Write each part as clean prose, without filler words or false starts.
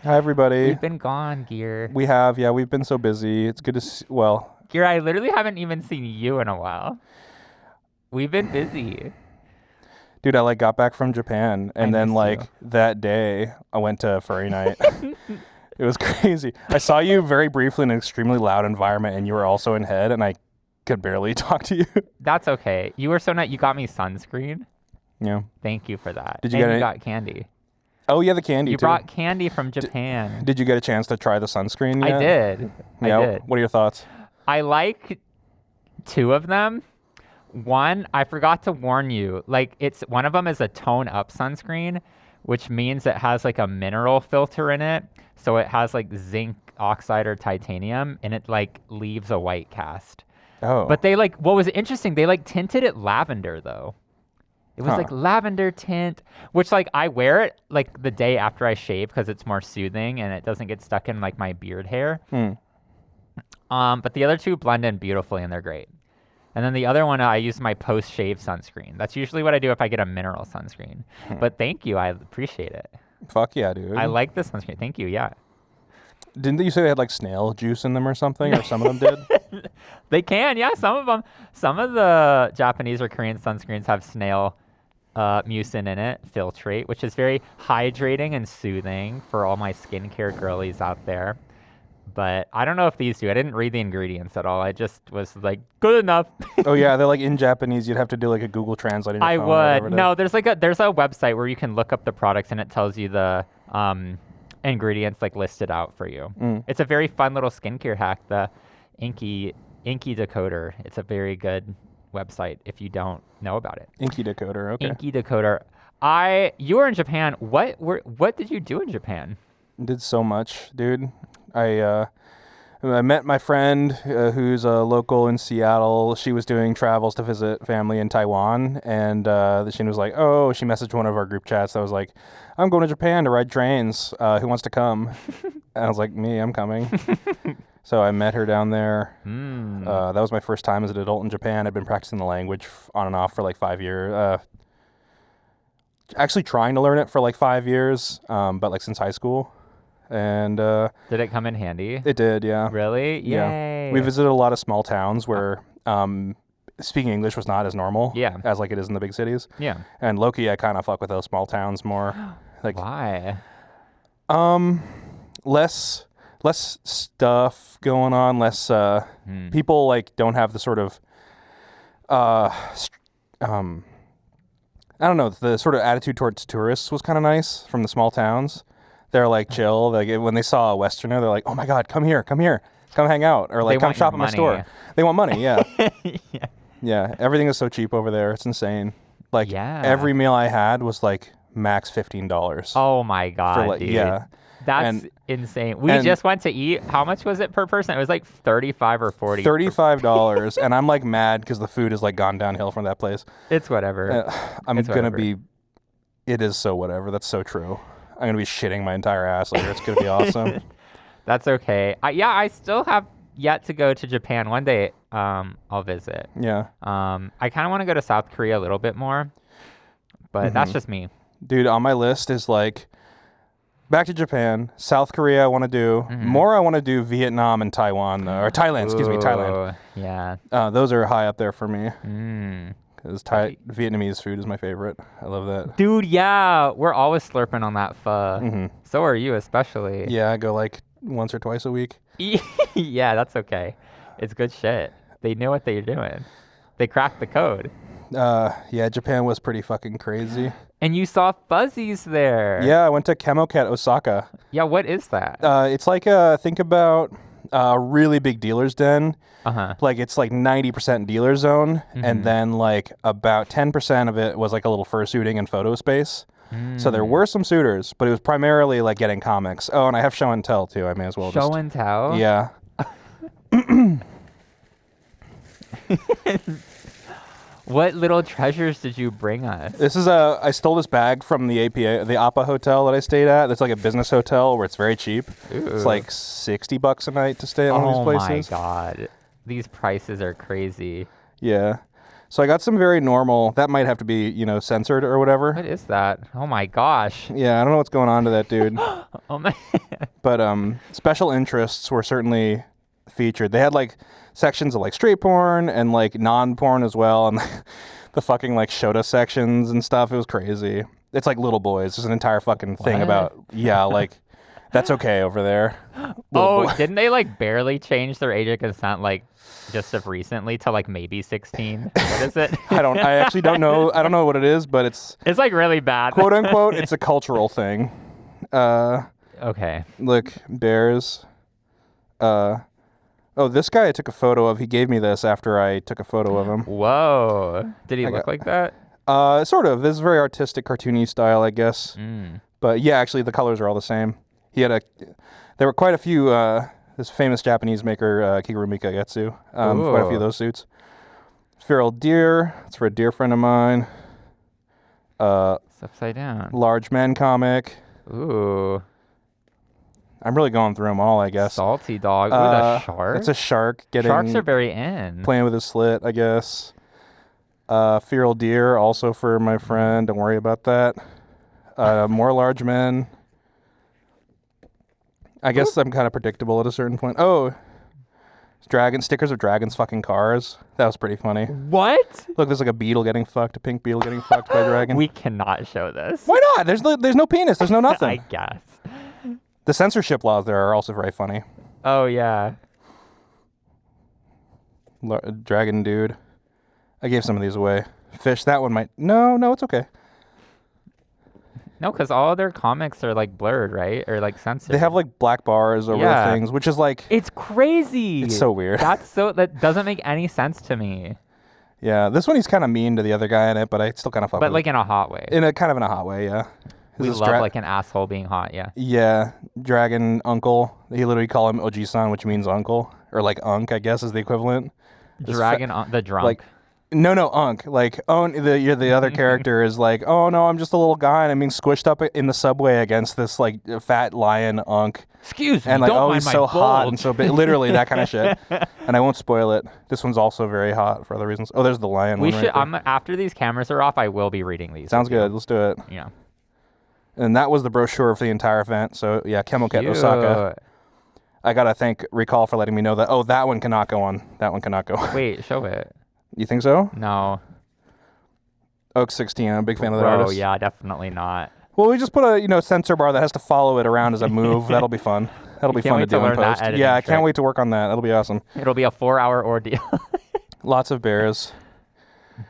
Hi, everybody. We've been gone, Gear. We have, yeah, we've been so busy. It's good to see, well, Gear, I literally haven't even seen you in a while. We've been busy. dude, I like got back from Japan, and then like that day I went to furry night. It was crazy. I saw you very briefly in an extremely loud environment, and you were also in head, and I could barely talk to you. That's okay. You were so nice. You got me sunscreen. Yeah. Thank you for that. Did you and get you any? got candy. Oh yeah, the candy You too. brought candy from Japan. Did you get a chance to try the sunscreen yet? I did. Yeah. I did. What are your thoughts? I like 2 of them. One, I forgot to warn you. Like it's one of them is a tone up sunscreen, which means it has like a mineral filter in it. So it has like zinc oxide or titanium, and it like leaves a white cast. Oh. But they like what was interesting, they like tinted it lavender though. It was like lavender tint, which like I wear it like the day after I shave because it's more soothing and it doesn't get stuck in like my beard hair. But the other 2 blend in beautifully and they're great. And then the other one, I use my post-shave sunscreen. That's usually what I do if I get a mineral sunscreen. But thank you, I appreciate it. Fuck yeah, dude. I like this sunscreen. Thank you. Yeah. Didn't you say they had like snail juice in them or something, or some of them did? They can, yeah. Some of them. Some of the Japanese or Korean sunscreens have snail mucin in it, filtrate, which is very hydrating and soothing for all my skincare girlies out there. But I don't know if these do. I didn't read the ingredients at all. I just was like, good enough. Oh yeah, they're like in Japanese. You'd have to do like a Google Translate. On your phone I would. No, there's a website where you can look up the products and it tells you the ingredients like listed out for you. It's a very fun little skincare hack. The Inky Decoder. It's a very good website if you don't know about it. Inky Decoder. Okay. Inky Decoder. You were in Japan. What did you do in Japan? Did so much, dude. I met my friend who's a local in Seattle. She was doing travels to visit family in Taiwan, and she was like, oh, she messaged one of our group chats that was like, I'm going to Japan to ride trains. Who wants to come? And I was like, me, I'm coming. So I met her down there. That was my first time as an adult in Japan. I'd been practicing the language on and off for like 5 years. Actually trying to learn it for like 5 years, but like since high school. And did it come in handy? It did, yeah. Really? Yay. Yeah. We visited a lot of small towns where speaking English was not as normal as like it is in the big cities. Yeah. And low-key, I kind of fuck with those small towns more. Like why? Less stuff going on, less people like don't have the sort of I don't know, the sort of attitude towards tourists was kind of nice from the small towns. They're like chill. Like when they saw a Westerner, they're like, "Oh my God, come here, come hang out," or like, "Come shop at my store." They want money, yeah. Yeah. Everything is so cheap over there; it's insane. Like every meal I had was like max $15. Oh my God, dude. Yeah, that's insane. We just went to eat. How much was it per person? It was like $35 or $40. $35, and I'm like mad because the food has like gone downhill from that place. It's whatever. It is so whatever. That's so true. I'm going to be shitting my entire ass later. It's going to be awesome. That's okay. I still have yet to go to Japan. One day I'll visit. Yeah. I kind of want to go to South Korea a little bit more, but that's just me. Dude, on my list is like back to Japan, South Korea I want to do. More I want to do Vietnam and Taiwan, though. Or Thailand, Thailand. Yeah. Those are high up there for me. Because Vietnamese food is my favorite. I love that. Dude, yeah. We're always slurping on that pho. So are you, especially. Yeah, I go like once or twice a week. Yeah, that's okay. It's good shit. They know what they're doing. They cracked the code. Yeah, Japan was pretty fucking crazy. And you saw fuzzies there. Yeah, I went to Chemocat, Osaka. Yeah, what is that? It's like think about a really big dealer's den. Like it's like 90% dealer zone, and then like about 10% of it was like a little fursuiting and photo space. So there were some suitors, but it was primarily like getting comics. Oh, and I have show and tell too. I may as well show and tell. Yeah. What little treasures did you bring us? I stole this bag from the APA hotel that I stayed at. It's like a business hotel where it's very cheap. Ooh. It's like $60 a night to stay at one of these places. Oh my God. These prices are crazy. Yeah. So I got some very normal, that might have to be, censored or whatever. What is that? Oh my gosh. Yeah, I don't know what's going on to that dude. Oh my. But special interests were certainly featured. They had like sections of like straight porn and like non-porn as well, and the fucking like Shota sections and stuff. It was crazy. It's like little boys. There's an entire fucking thing about like that's okay over there. Didn't they like barely change their age of consent like just of recently to like maybe 16? What is it? I actually don't know. I don't know what it is, but it's like really bad. Quote unquote, it's a cultural thing. Okay. Look, bears. This guy I took a photo of. He gave me this after I took a photo of him. Whoa. Did he look like that? Sort of. This is very artistic, cartoony style, I guess. But yeah, actually, the colors are all the same. There were quite a few, this famous Japanese maker, Kigurumi Kagetsu, quite a few of those suits. Feral deer. It's for a dear friend of mine. It's upside down. Large men comic. Ooh. I'm really going through them all, I guess. Salty dog. Ooh, the shark. It's a shark Sharks are very in. playing with his slit, I guess. Feral deer, also for my friend. Don't worry about that. More large men. I guess I'm kind of predictable at a certain point. Oh, stickers of dragons fucking cars. That was pretty funny. What? Look, there's like a beetle getting fucked, a pink beetle getting fucked by a dragon. We cannot show this. Why not? There's no penis. There's no nothing. I guess. The censorship laws there are also very funny. Oh, yeah. Dragon dude. I gave some of these away. Fish, that one might... No, it's okay. No, because all their comics are like blurred, right? Or like censored. They have like black bars over the things, which is like... It's crazy. It's so weird. That doesn't make any sense to me. Yeah, this one he's kind of mean to the other guy in it, but I still kind of fuck with But like in a hot way. In a hot way, yeah. We love like an asshole being hot, yeah. Yeah, dragon uncle. He literally call him Oji-san, which means uncle. Or like unk, I guess, is the equivalent. The drunk. Like, no, unk. Like, you're the other character is like, oh no, I'm just a little guy and I'm being squished up in the subway against this like fat lion unk. Excuse me, and like, don't mind he's my so bulge. hot and so big. Literally that kind of shit. And I won't spoil it. This one's also very hot for other reasons. Oh, there's the lion one. After these cameras are off, I will be reading these. Sounds good. Let's do it. Yeah. And that was the brochure for the entire event. So yeah, Kemoket Osaka. I gotta thank Recall for letting me know that. Oh, that one cannot go on. That one cannot go. Wait, show it. You think so? No. Oak 16. I'm a big fan of that artist. Oh yeah, definitely not. Well, we just put a censor bar that has to follow it around as I move. That'll be fun. That'll be fun to do in post. Yeah, I can't wait to work on that. That'll be awesome. It'll be a 4-hour ordeal. Lots of bears.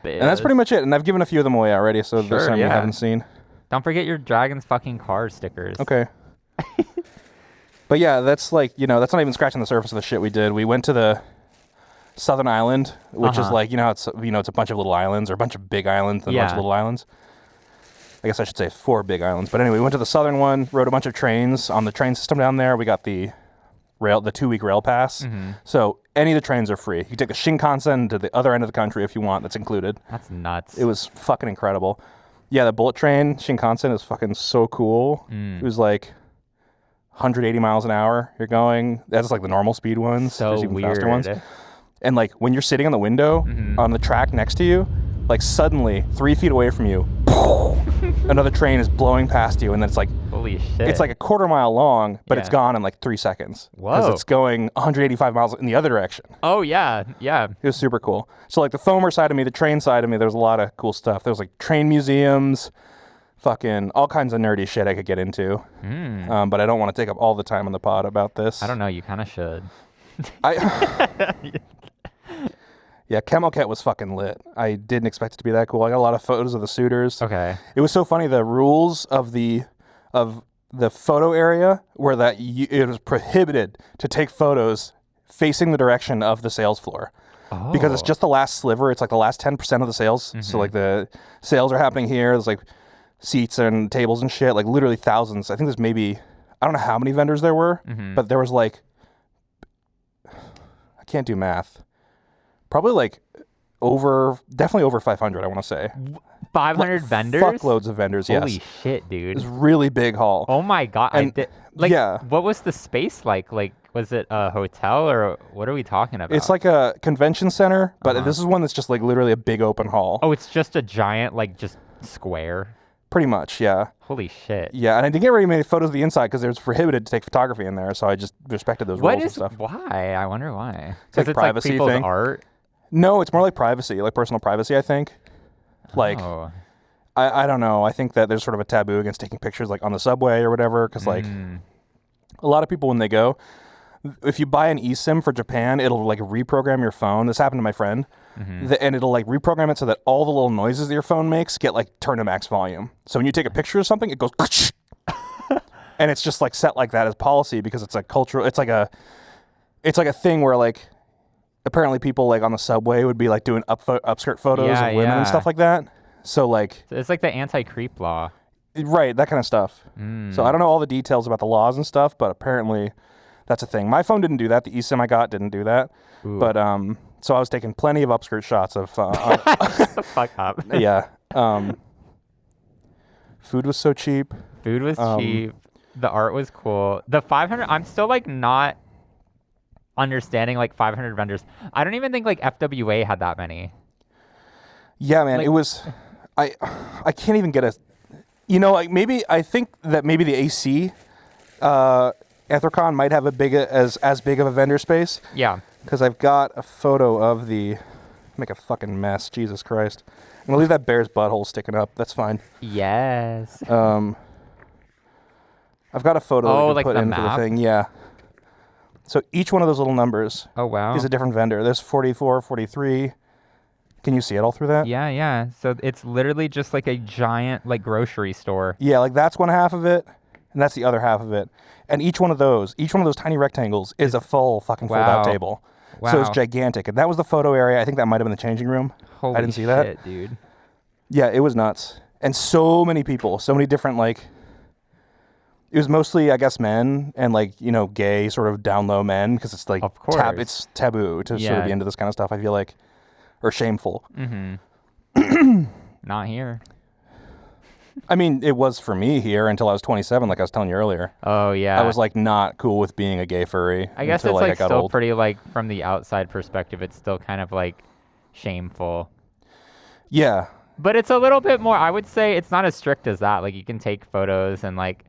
And that's pretty much it. And I've given a few of them away already, so there's some you haven't seen. Don't forget your Dragon's fucking car stickers. Okay. But yeah, that's like, that's not even scratching the surface of the shit we did. We went to the Southern Island, which is like, it's a bunch of little islands or a bunch of big islands and a bunch of little islands. I guess I should say 4 big islands. But anyway, we went to the southern one, rode a bunch of trains on the train system down there. We got the 2-week rail pass. So any of the trains are free. You can take the Shinkansen to the other end of the country if you want. That's included. That's nuts. It was fucking incredible. Yeah, the bullet train Shinkansen is fucking so cool. It was like 180 miles an hour. You're going. That's like the normal speed ones. So There's even weird. faster ones. And like when you're sitting on the window on the track next to you, like suddenly 3 feet away from you, another train is blowing past you, and then it's like, holy shit! It's like a quarter mile long, but it's gone in like 3 seconds because it's going 185 miles in the other direction. Oh yeah. It was super cool. So like the foamer side of me, the train side of me, there's a lot of cool stuff. There was like train museums, fucking all kinds of nerdy shit I could get into. But I don't want to take up all the time on the pod about this. I don't know. You kind of should. Yeah, Kemoket was fucking lit. I didn't expect it to be that cool. I got a lot of photos of the suitors. Okay. It was so funny. The rules of the photo area were that it was prohibited to take photos facing the direction of the sales floor. Oh. Because it's just the last sliver. It's like the last 10% of the sales. So like the sales are happening here. There's like seats and tables and shit. Like literally thousands. I think there's maybe, I don't know how many vendors there were, but there was like, I can't do math. Probably like definitely over 500, I want to say. 500 vendors? Fuckloads of vendors, yes. Holy shit, dude. It was really big hall. Oh my God. And, what was the space like? Like, was it a hotel or what are we talking about? It's like a convention center, but this is one that's just like literally a big open hall. Oh, it's just a giant, like just square? Pretty much, yeah. Holy shit. Yeah, and I didn't get very many photos of the inside because it was prohibited to take photography in there, so I just respected those rules and stuff. Why? I wonder why. It's like Because privacy people's thing. art. No, it's more like privacy, like personal privacy, I think. Like, Oh. I don't know. I think that there's sort of a taboo against taking pictures like on the subway or whatever because like a lot of people when they go, if you buy an eSIM for Japan, it'll like reprogram your phone. This happened to my friend. And it'll like reprogram it so that all the little noises that your phone makes get like turned to max volume. So when you take a picture of something, it goes and it's just like set like that as policy because it's a cultural, it's like a thing where like apparently people like on the subway would be like doing upskirt photos of women and stuff like that. So like it's like the anti-creep law. Right, that kind of stuff. So I don't know all the details about the laws and stuff, but apparently that's a thing. My phone didn't do that. The eSIM I got didn't do that. Ooh. But so I was taking plenty of upskirt shots of Shut the fuck up. yeah. Food was so cheap. Food was cheap. The art was cool. The 500, I'm still like not understanding like 500 vendors. I don't even think like FWA had that many. Yeah, man, Like- it was I can't even get a like maybe I think that maybe the AC Anthrocon might have as big of a vendor space. Yeah. Because I've got a photo of make a fucking mess, Jesus Christ. I'm gonna leave that bear's butthole sticking up. That's fine. Yes. I've got a photo that you can like put the in for the map? thing. Yeah. So each one of those little numbers Oh, wow. is a different vendor. There's 44, 43. Can you see it all through that? Yeah, yeah. So it's literally just like a giant like grocery store. Yeah, like that's one half of it, and that's the other half of it. And each one of those tiny rectangles is a full fucking fold-out Wow. table. So it's Wow. gigantic. And that was the photo area. I think that might have been the changing room. Holy I didn't see shit, that. dude. Yeah, it was nuts. And so many people, so many different, like, it was mostly, I guess, men and, like, gay sort of down low men because it's, like, Of course. it's taboo to sort Yeah. of be into this kind of stuff, I feel like, or shameful. Not here. I mean, it was for me here until I was 27, like I was telling you earlier. Oh, yeah. I was, like, not cool with being a gay furry I guess until, it's like, like I got still old. pretty like from the outside perspective, it's still kind of like shameful. Yeah. But it's a little bit more, I would say it's not as strict as that. Like you can take photos and like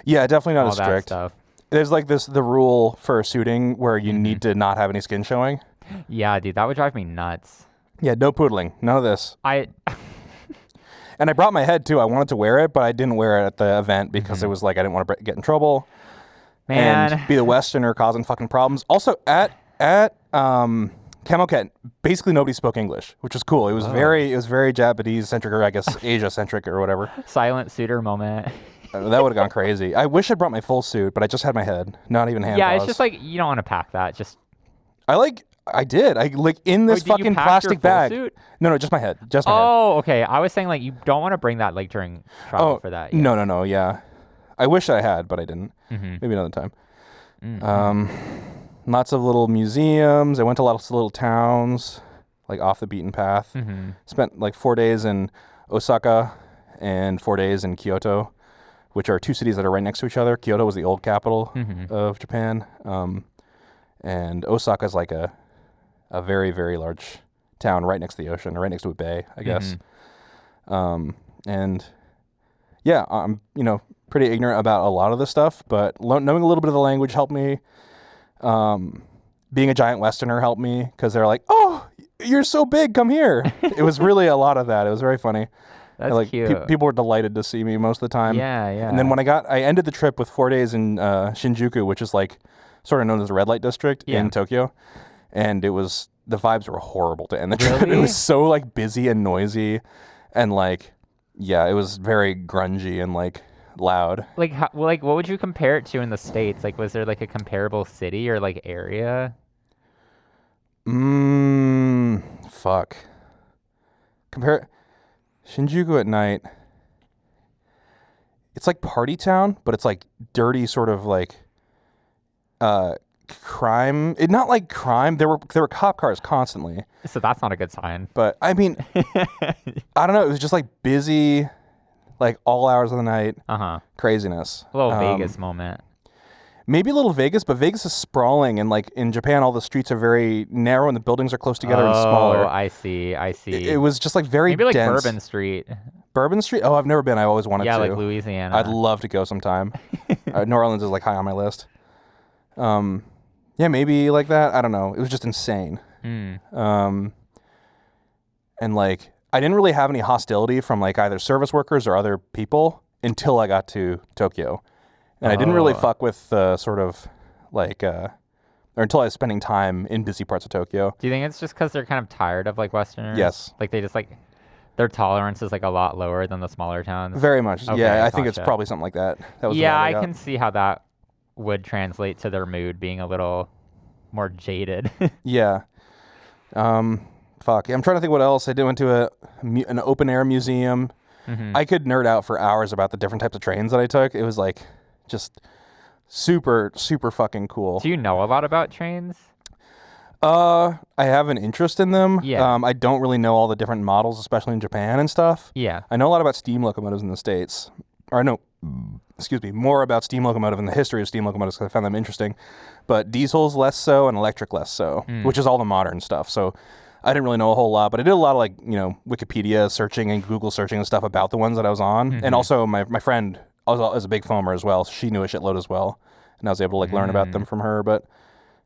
Yeah, definitely not all as that strict. stuff. There's, like, the rule for suiting where you need to not have any skin showing. Yeah, dude, that would drive me nuts. Yeah, no poodling. None of this. I And I brought my head too. I wanted to wear it, but I didn't wear it at the event because it was like I didn't want to get in trouble Man. and be the Westerner causing fucking problems. Also, at CamelCat, basically nobody spoke English, which was cool. It was very Japanese centric, or I guess Asia centric, or whatever. Silent suitor moment. That would have gone crazy. I wish I brought my full suit, but I just had my head, not even hand. Yeah, paws. it's just like you don't want to pack that. Just I did. I like in this Wait, did you fucking pack your plastic full bag. suit? No, just my head. Just my head. Oh, okay. I was saying like you don't want to bring that like during travel for that. Yeah. No. Yeah, I wish I had, but I didn't. Maybe another time. Lots of little museums. I went to lots of little towns, like off the beaten path. Spent like 4 days in Osaka and 4 days in Kyoto, which are two cities that are right next to each other. Kyoto was the old capital of Japan, and Osaka is like a very, very large town right next to the ocean, or right next to a bay, I guess. And yeah, I'm pretty ignorant about a lot of this stuff, but knowing a little bit of the language helped me. Being a giant Westerner helped me because they're like, "Oh, you're so big, come here." It was really a lot of that. It was very funny. That's Like cute. people were delighted to see me most of the time. Yeah, yeah. And then when I ended the trip with 4 days in Shinjuku, which is like sort of known as the red light district in Tokyo, and the vibes were horrible to end the trip. It Really? was so like busy and noisy, and like it was very grungy and like loud. Like, what would you compare it to in the States? Like, was there like a comparable city or like area? Fuck. Compare Shinjuku at night. It's like party town, but it's like dirty, sort of like crime. Not like crime. There were cop cars constantly, So that's not a good sign. but I mean, I don't know. It was just like busy, like all hours of the night, Uh-huh. craziness. A little Vegas moment. Maybe a little Vegas, but Vegas is sprawling, and like in Japan, all the streets are very narrow and the buildings are close together and smaller. Oh, I see. It was just like very Maybe like dense. Bourbon Street. Bourbon Street? Oh, I've never been. I always wanted Yeah, to. like Louisiana. I'd love to go sometime. New Orleans is like high on my list. Yeah, maybe like that. I don't know. It was just insane. And like I didn't really have any hostility from like either service workers or other people until I got to Tokyo. And I didn't really fuck with the sort of like or until I was spending time in busy parts of Tokyo. Do you think it's just because they're kind of tired of like Westerners? Yes. Like they just like their tolerance is like a lot lower than the smaller towns. Very much. Okay, Yeah, I think it's gotcha. probably something like that. That was the Yeah, vibe I got. can see how that would translate to their mood being a little more jaded. Yeah. Fuck. I'm trying to think what else. I went to an open air museum. I could nerd out for hours about the different types of trains that I took. It was like just super, super fucking cool. Do you know a lot about trains? I have an interest in them. Yeah. I don't really know all the different models, especially in Japan and stuff. Yeah. I know a lot about steam locomotives in the States. Or I know, excuse me, more about steam locomotive and the history of steam locomotives because I found them interesting. But diesels less so and electric less so, which is all the modern stuff. So I didn't really know a whole lot, but I did a lot of like, Wikipedia searching and Google searching and stuff about the ones that I was on. And also my friend was a big foamer as well. So she knew a shitload as well. And I was able to like learn about them from her. But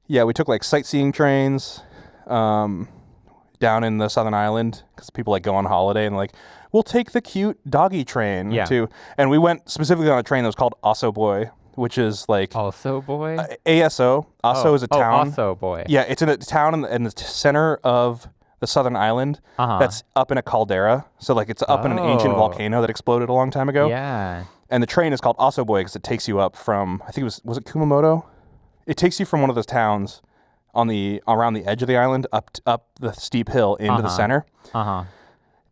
yeah, we took like sightseeing trains down in the Southern Island because people like go on holiday and like, we'll take the cute doggy train too. And we went specifically on a train that was called Aso Boy, which is like Also Boy? ASO. Aso is a town. Also Boy. Yeah, it's in a town in the center of the Southern Island that's up in a caldera. So like it's up in an ancient volcano that exploded a long time ago. Yeah. And the train is called Aso Boy because it takes you up from, I think it was it Kumamoto? It takes you from one of those towns around the edge of the island up the steep hill into the center.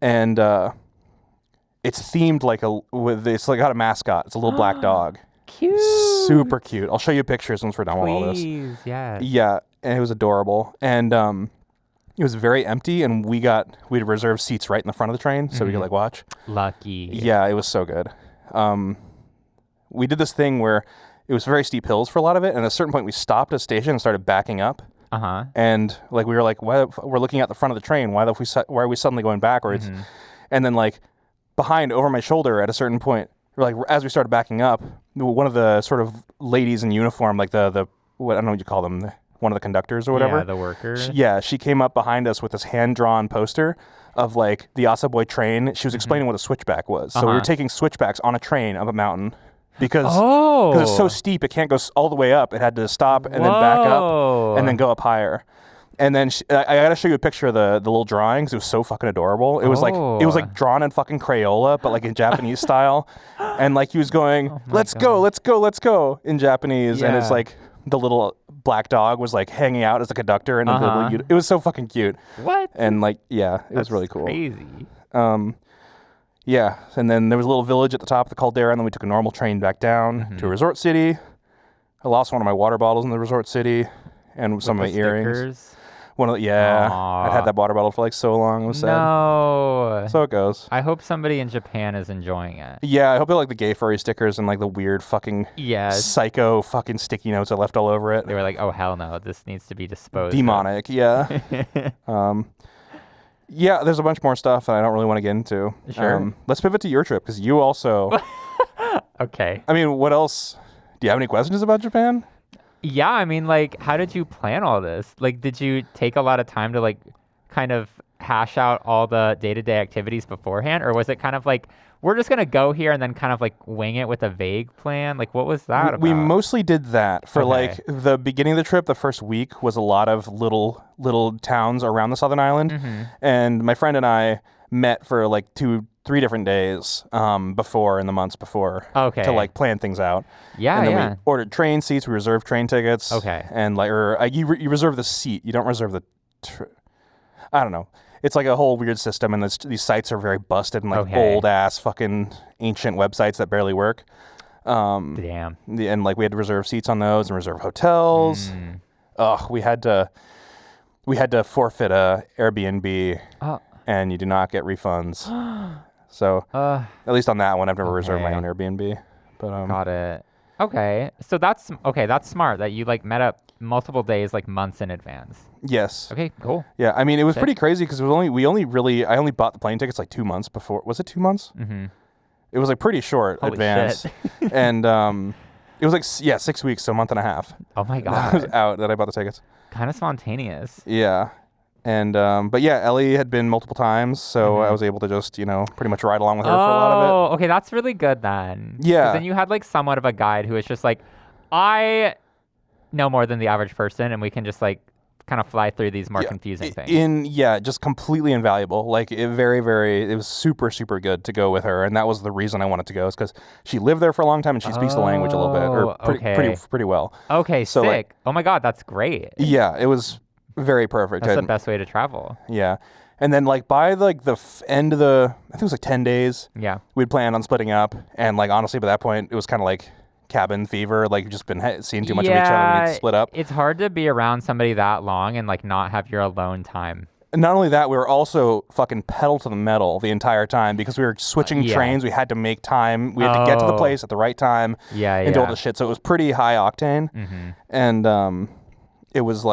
And it's themed it's like got a mascot. It's a little black dog. Cute. Super cute. I'll show you pictures once we're done with all this. Please, yes. Yeah, and it was adorable. And it was very empty, and we'd reserved seats right in the front of the train so we could like watch. Lucky. Yeah, it was so good. We did this thing where it was very steep hills for a lot of it, and at a certain point we stopped at a station and started backing up. And like we were like, why we're looking at the front of the train? Why are we suddenly going backwards? And then like behind over my shoulder at a certain point, like as we started backing up, one of the sort of ladies in uniform, like the what I don't know what you call them, one of the conductors or whatever. Yeah, the worker. She came up behind us with this hand-drawn poster of like the Aso Boy train. She was explaining what a switchback was. So we were taking switchbacks on a train up a mountain because it's so steep it can't go all the way up. It had to stop and then back up and then go up higher. And then I gotta show you a picture of the little drawings. It was so fucking adorable. It was like drawn in fucking Crayola, but like in Japanese style. And like he was going, let's go in Japanese. And it's like the little black dog was like hanging out as a conductor, and it was so fucking cute. What? And like, yeah, it was really cool. Crazy. Yeah, and then there was a little village at the top of the caldera, and then we took a normal train back down to a resort city. I lost one of my water bottles in the resort city, and some of my earrings. Stickers? I'd had that water bottle for like so long. It was sad. No. So it goes. I hope somebody in Japan is enjoying it. Yeah, I hope they like the gay furry stickers and like the weird fucking psycho fucking sticky notes I left all over it. They were like, oh hell no, this needs to be disposed Demonic, yeah. Yeah, there's a bunch more stuff that I don't really want to get into. Sure. Let's pivot to your trip because you also. Okay. I mean, what else? Do you have any questions about Japan? Yeah, I mean, like, how did you plan all this? Like, did you take a lot of time to like kind of hash out all the day-to-day activities beforehand, or was it kind of like we're just gonna go here and then kind of like wing it with a vague plan? Like, what was that about? We mostly did that for like the beginning of the trip. The first week was a lot of little towns around the Southern Island, and my friend and I met for like 2-3 different days before in the months before to like plan things out. Yeah, and then we ordered train seats. We reserved train tickets. And like, you reserve the seat. You don't reserve the. I don't know. It's like a whole weird system, and these sites are very busted and like old ass fucking ancient websites that barely work. Damn. And like we had to reserve seats on those and reserve hotels. We had to forfeit a Airbnb, and you do not get refunds. So at least on that one, I've never reserved my own Airbnb. But got it. Okay, so that's okay. That's smart that you like met up multiple days, like months in advance. Yes. Okay, cool. Yeah, I mean, it was Sick. pretty crazy because I only bought the plane tickets like 2 months before. Was it 2 months? Mm-hmm. It was like pretty short Holy advance, shit. and it was like 6 weeks, so a month and a half. Oh my That was god. out that I bought the tickets. Kind of spontaneous. Yeah, and but yeah, Ellie had been multiple times, so I was able to just pretty much ride along with her for a lot of it. Oh, okay, that's really good then. 'Cause Yeah. then you had like somewhat of a guide who was just like, I know more than the average person, and we can just like kind of fly through these more confusing things. Just completely invaluable. Like it was super, super good to go with her. And that was the reason I wanted to go, is because she lived there for a long time and she speaks the language a little bit, or pretty well. Okay, So, sick. like, Oh my god, that's great. yeah, it was very perfect. That's the And, best way to travel. yeah. And then like by like the end of I think it was like 10 days, Yeah. we'd planned on splitting up. And like, honestly, by that point, it was kind of like cabin fever. Like, we've just been seeing too much of each other. We need to split up. It's hard to be around somebody that long and like not have your alone time. And not only that, we were also fucking pedal to the metal the entire time because we were switching Yeah. trains. We had to make time. We had to get to the Oh. place at the right time Yeah, and do all yeah. this shit. So it was pretty high octane. Mm-hmm. And it was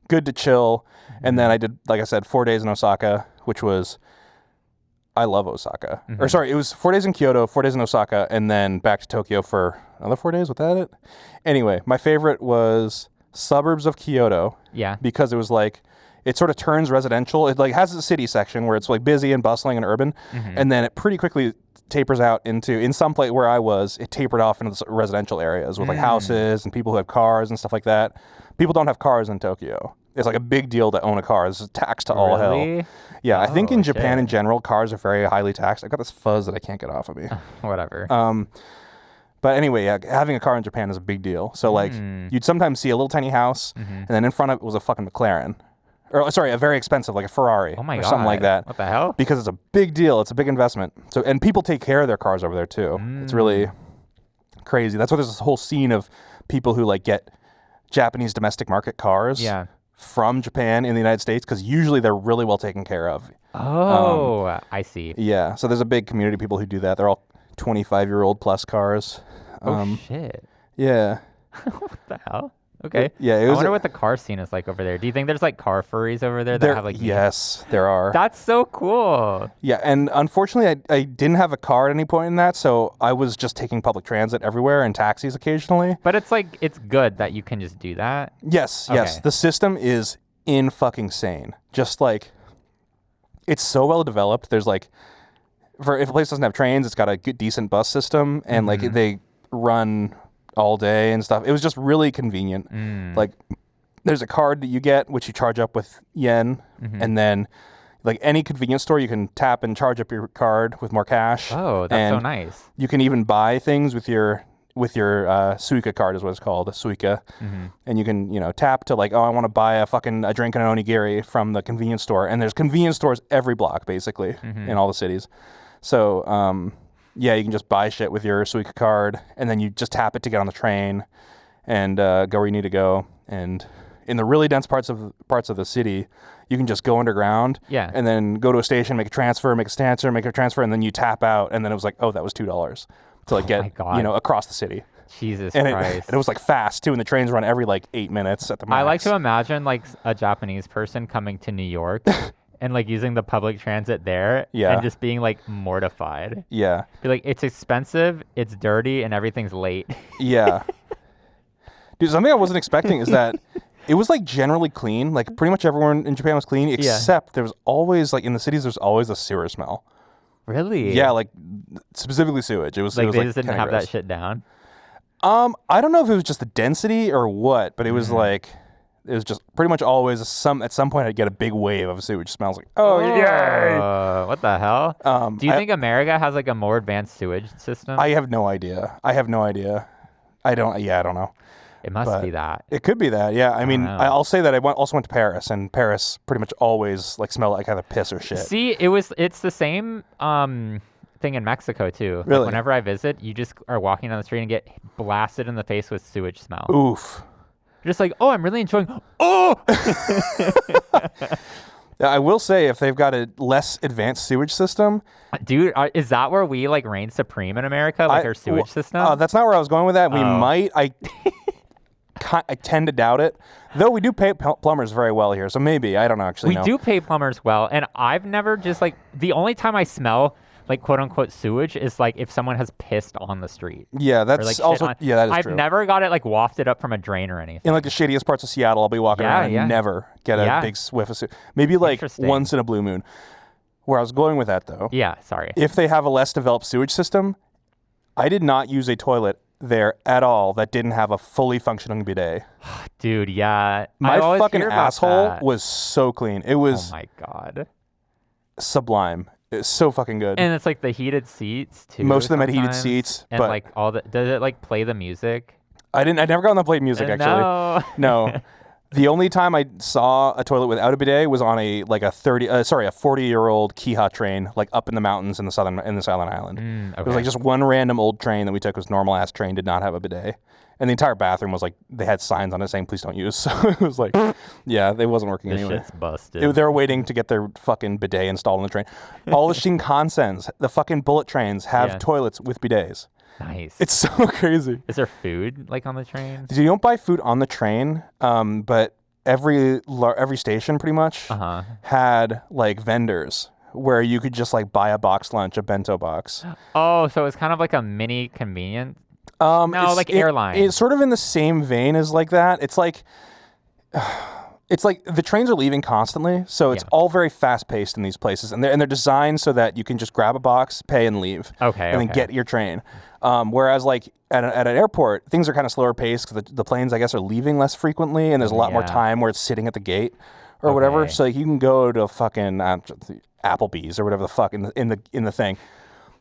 good to chill. And then I did, like I said, 4 days in Osaka, which was, I love Osaka. Or sorry, it was 4 days in Kyoto, 4 days in Osaka, and then back to Tokyo for another 4 days. Was that it? Anyway, my favorite was suburbs of Kyoto. Yeah. Because it was like, it sort of turns residential. It like has a city section where it's like busy and bustling and urban, and then it pretty quickly tapers out into, in some place where I was, it tapered off into the residential areas with like houses and people who have cars and stuff like that. People don't have cars in Tokyo. It's like a big deal to own a car. It's taxed to all hell. Really? Yeah, I think Oh, in Japan shit. in general, cars are very highly taxed. I got this fuzz that I can't get off of me. Whatever. But anyway, yeah, having a car in Japan is a big deal. So like, you'd sometimes see a little tiny house, and then in front of it was a fucking McLaren, or sorry, a very expensive like a Ferrari, Oh my or god. something like that. What the hell? Because it's a big deal. It's a big investment. So, and people take care of their cars over there too. It's really crazy. That's why there's this whole scene of people who like get Japanese domestic market cars Yeah. from Japan in the United States, because usually they're really well taken care of. Oh, I see. Yeah. So there's a big community of people who do that. They're all 25-year-old plus cars. Oh shit. Yeah. What the hell? Okay. Yeah. It I was. wonder what the car scene is like over there. Do you think there's like car furries over there that there, have like me? yes, there are. That's so cool. Yeah, and unfortunately, I didn't have a car at any point in that, so I was just taking public transit everywhere and taxis occasionally. But it's like it's good that you can just do that. Yes, Okay. yes, the system is in fucking sane. Just like, it's so well developed. There's like, for if a place doesn't have trains, it's got a good, decent bus system, and like they run all day and stuff. It was just really convenient. Like, there's a card that you get, which you charge up with yen, and then like any convenience store, you can tap and charge up your card with more cash. Oh, that's so And nice. You can even buy things with your Suica card, is what it's called, a Suica, and you can tap to like, oh, I want to buy a drink and an onigiri from the convenience store, and there's convenience stores every block basically in all the cities. So yeah, you can just buy shit with your Suica card, and then you just tap it to get on the train and go where you need to go. And in the really dense parts of the city, you can just go underground, Yeah. and then go to a station, make a transfer, and then you tap out, and then it was like, oh, that was $2 to like my get God. Across the city. Jesus And Christ. it was like fast too, and the trains run every like 8 minutes at the max. I like to imagine like a Japanese person coming to New York and like using the public transit there Yeah. and just being like mortified. Yeah, Be like, it's expensive, it's dirty, and everything's late. yeah. Dude, something I wasn't expecting is that it was like generally clean. Like pretty much everyone in Japan was clean, except there was always like in the cities there's always a sewer smell. Really? Yeah, like specifically sewage. It was Like it was they like just didn't kinda have gross. that shit down. I don't know if it was just the density or what, but it was like it was just pretty much always at some point I'd get a big wave of sewage smells. Like, oh yay! What the hell? Do you think America has like a more advanced sewage system? I have no idea. I don't know. It must but be that. It could be that. Yeah. I mean, know. I'll say that I also went to Paris, and Paris pretty much always like smelled like either piss or shit. See, it's the same thing in Mexico too. Like, Really? whenever I visit, you just are walking down the street and get blasted in the face with sewage smell. Oof. You're just like, oh, I'm really enjoying. Oh, I will say, if they've got a less advanced sewage system, Dude, is that where we like reign supreme in America, like our sewage system? that's not where I was going with that. We might. I tend to doubt it, though. We do pay plumbers very well here, so maybe I don't know. Actually, we do pay plumbers well, and I've never just like the only time I smell like quote unquote sewage is like if someone has pissed on the street. Yeah, that's or, like, also that is I've true. never got it like wafted up from a drain or anything. In like the shittiest parts of Seattle, I'll be walking around and never get a big whiff of sewage. Maybe like once in a blue moon. Where I was going with that though. Yeah, sorry. If they have a less developed sewage system, I did not use a toilet there at all that didn't have a fully functioning bidet. Dude, yeah. My fucking asshole was so clean. It was oh my God. sublime. It's so fucking good. And it's like the heated seats too. Most of them had heated seats. And but like all the does it like play the music? I never got on the played music actually. No. The only time I saw a toilet without a bidet was on a 40-year-old Kiha train, like up in the mountains in the southern island. Okay. It was like just one random old train that we took. Was normal ass train, did not have a bidet, and the entire bathroom was like they had signs on it saying "Please don't use." So it was like, yeah, it wasn't working this anyway. Shit's busted. They were waiting to get their fucking bidet installed on the train. All the Shinkansens, the fucking bullet trains have toilets with bidets. Nice. It's so crazy. Is there food like on the train? You don't buy food on the train, but every station pretty much had like vendors where you could just like buy a box lunch, a bento box. Oh, so it's kind of like a mini convenience. Airline. It's sort of in the same vein as like that. It's like the trains are leaving constantly, so it's all very fast paced in these places, and they're designed so that you can just grab a box, pay, and leave. Okay. And then get your train. Whereas like at an airport, things are kind of slower paced because the planes, I guess, are leaving less frequently, and there's a lot more time where it's sitting at the gate or whatever. So like, you can go to fucking Applebee's or whatever the fuck in the thing.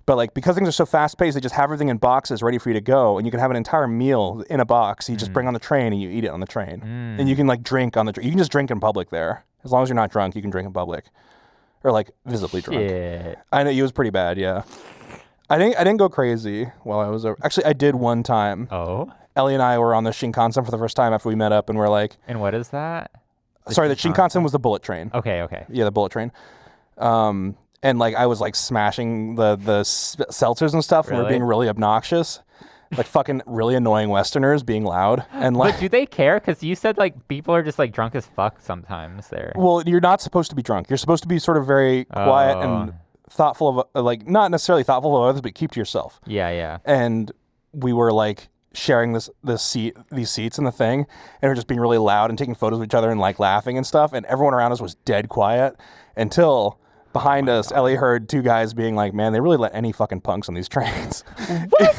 But like because things are so fast paced, they just have everything in boxes ready for you to go, and you can have an entire meal in a box. You just bring on the train and you eat it on the train, and you can like drink on the. You can just drink in public there as long as you're not drunk. You can drink in public, or like visibly drunk. I know it was pretty bad. Yeah, I didn't go crazy while I was over. Actually, I did one time. Oh. Ellie and I were on the Shinkansen for the first time after we met up, and we're like. And what is that? The Shinkansen was the bullet train. Okay. Yeah, the bullet train. And like I was like smashing the seltzers and stuff, and we were being really obnoxious, like fucking really annoying Westerners being loud. And like, but do they care? Because you said like people are just like drunk as fuck sometimes there. Well, you're not supposed to be drunk. You're supposed to be sort of very quiet and thoughtful of like not necessarily thoughtful of others, but keep to yourself. Yeah. And we were like sharing these seats in the thing, and we're just being really loud and taking photos of each other and like laughing and stuff. And everyone around us was dead quiet until. Behind us, Ellie heard two guys being like, "Man, they really let any fucking punks on these trains."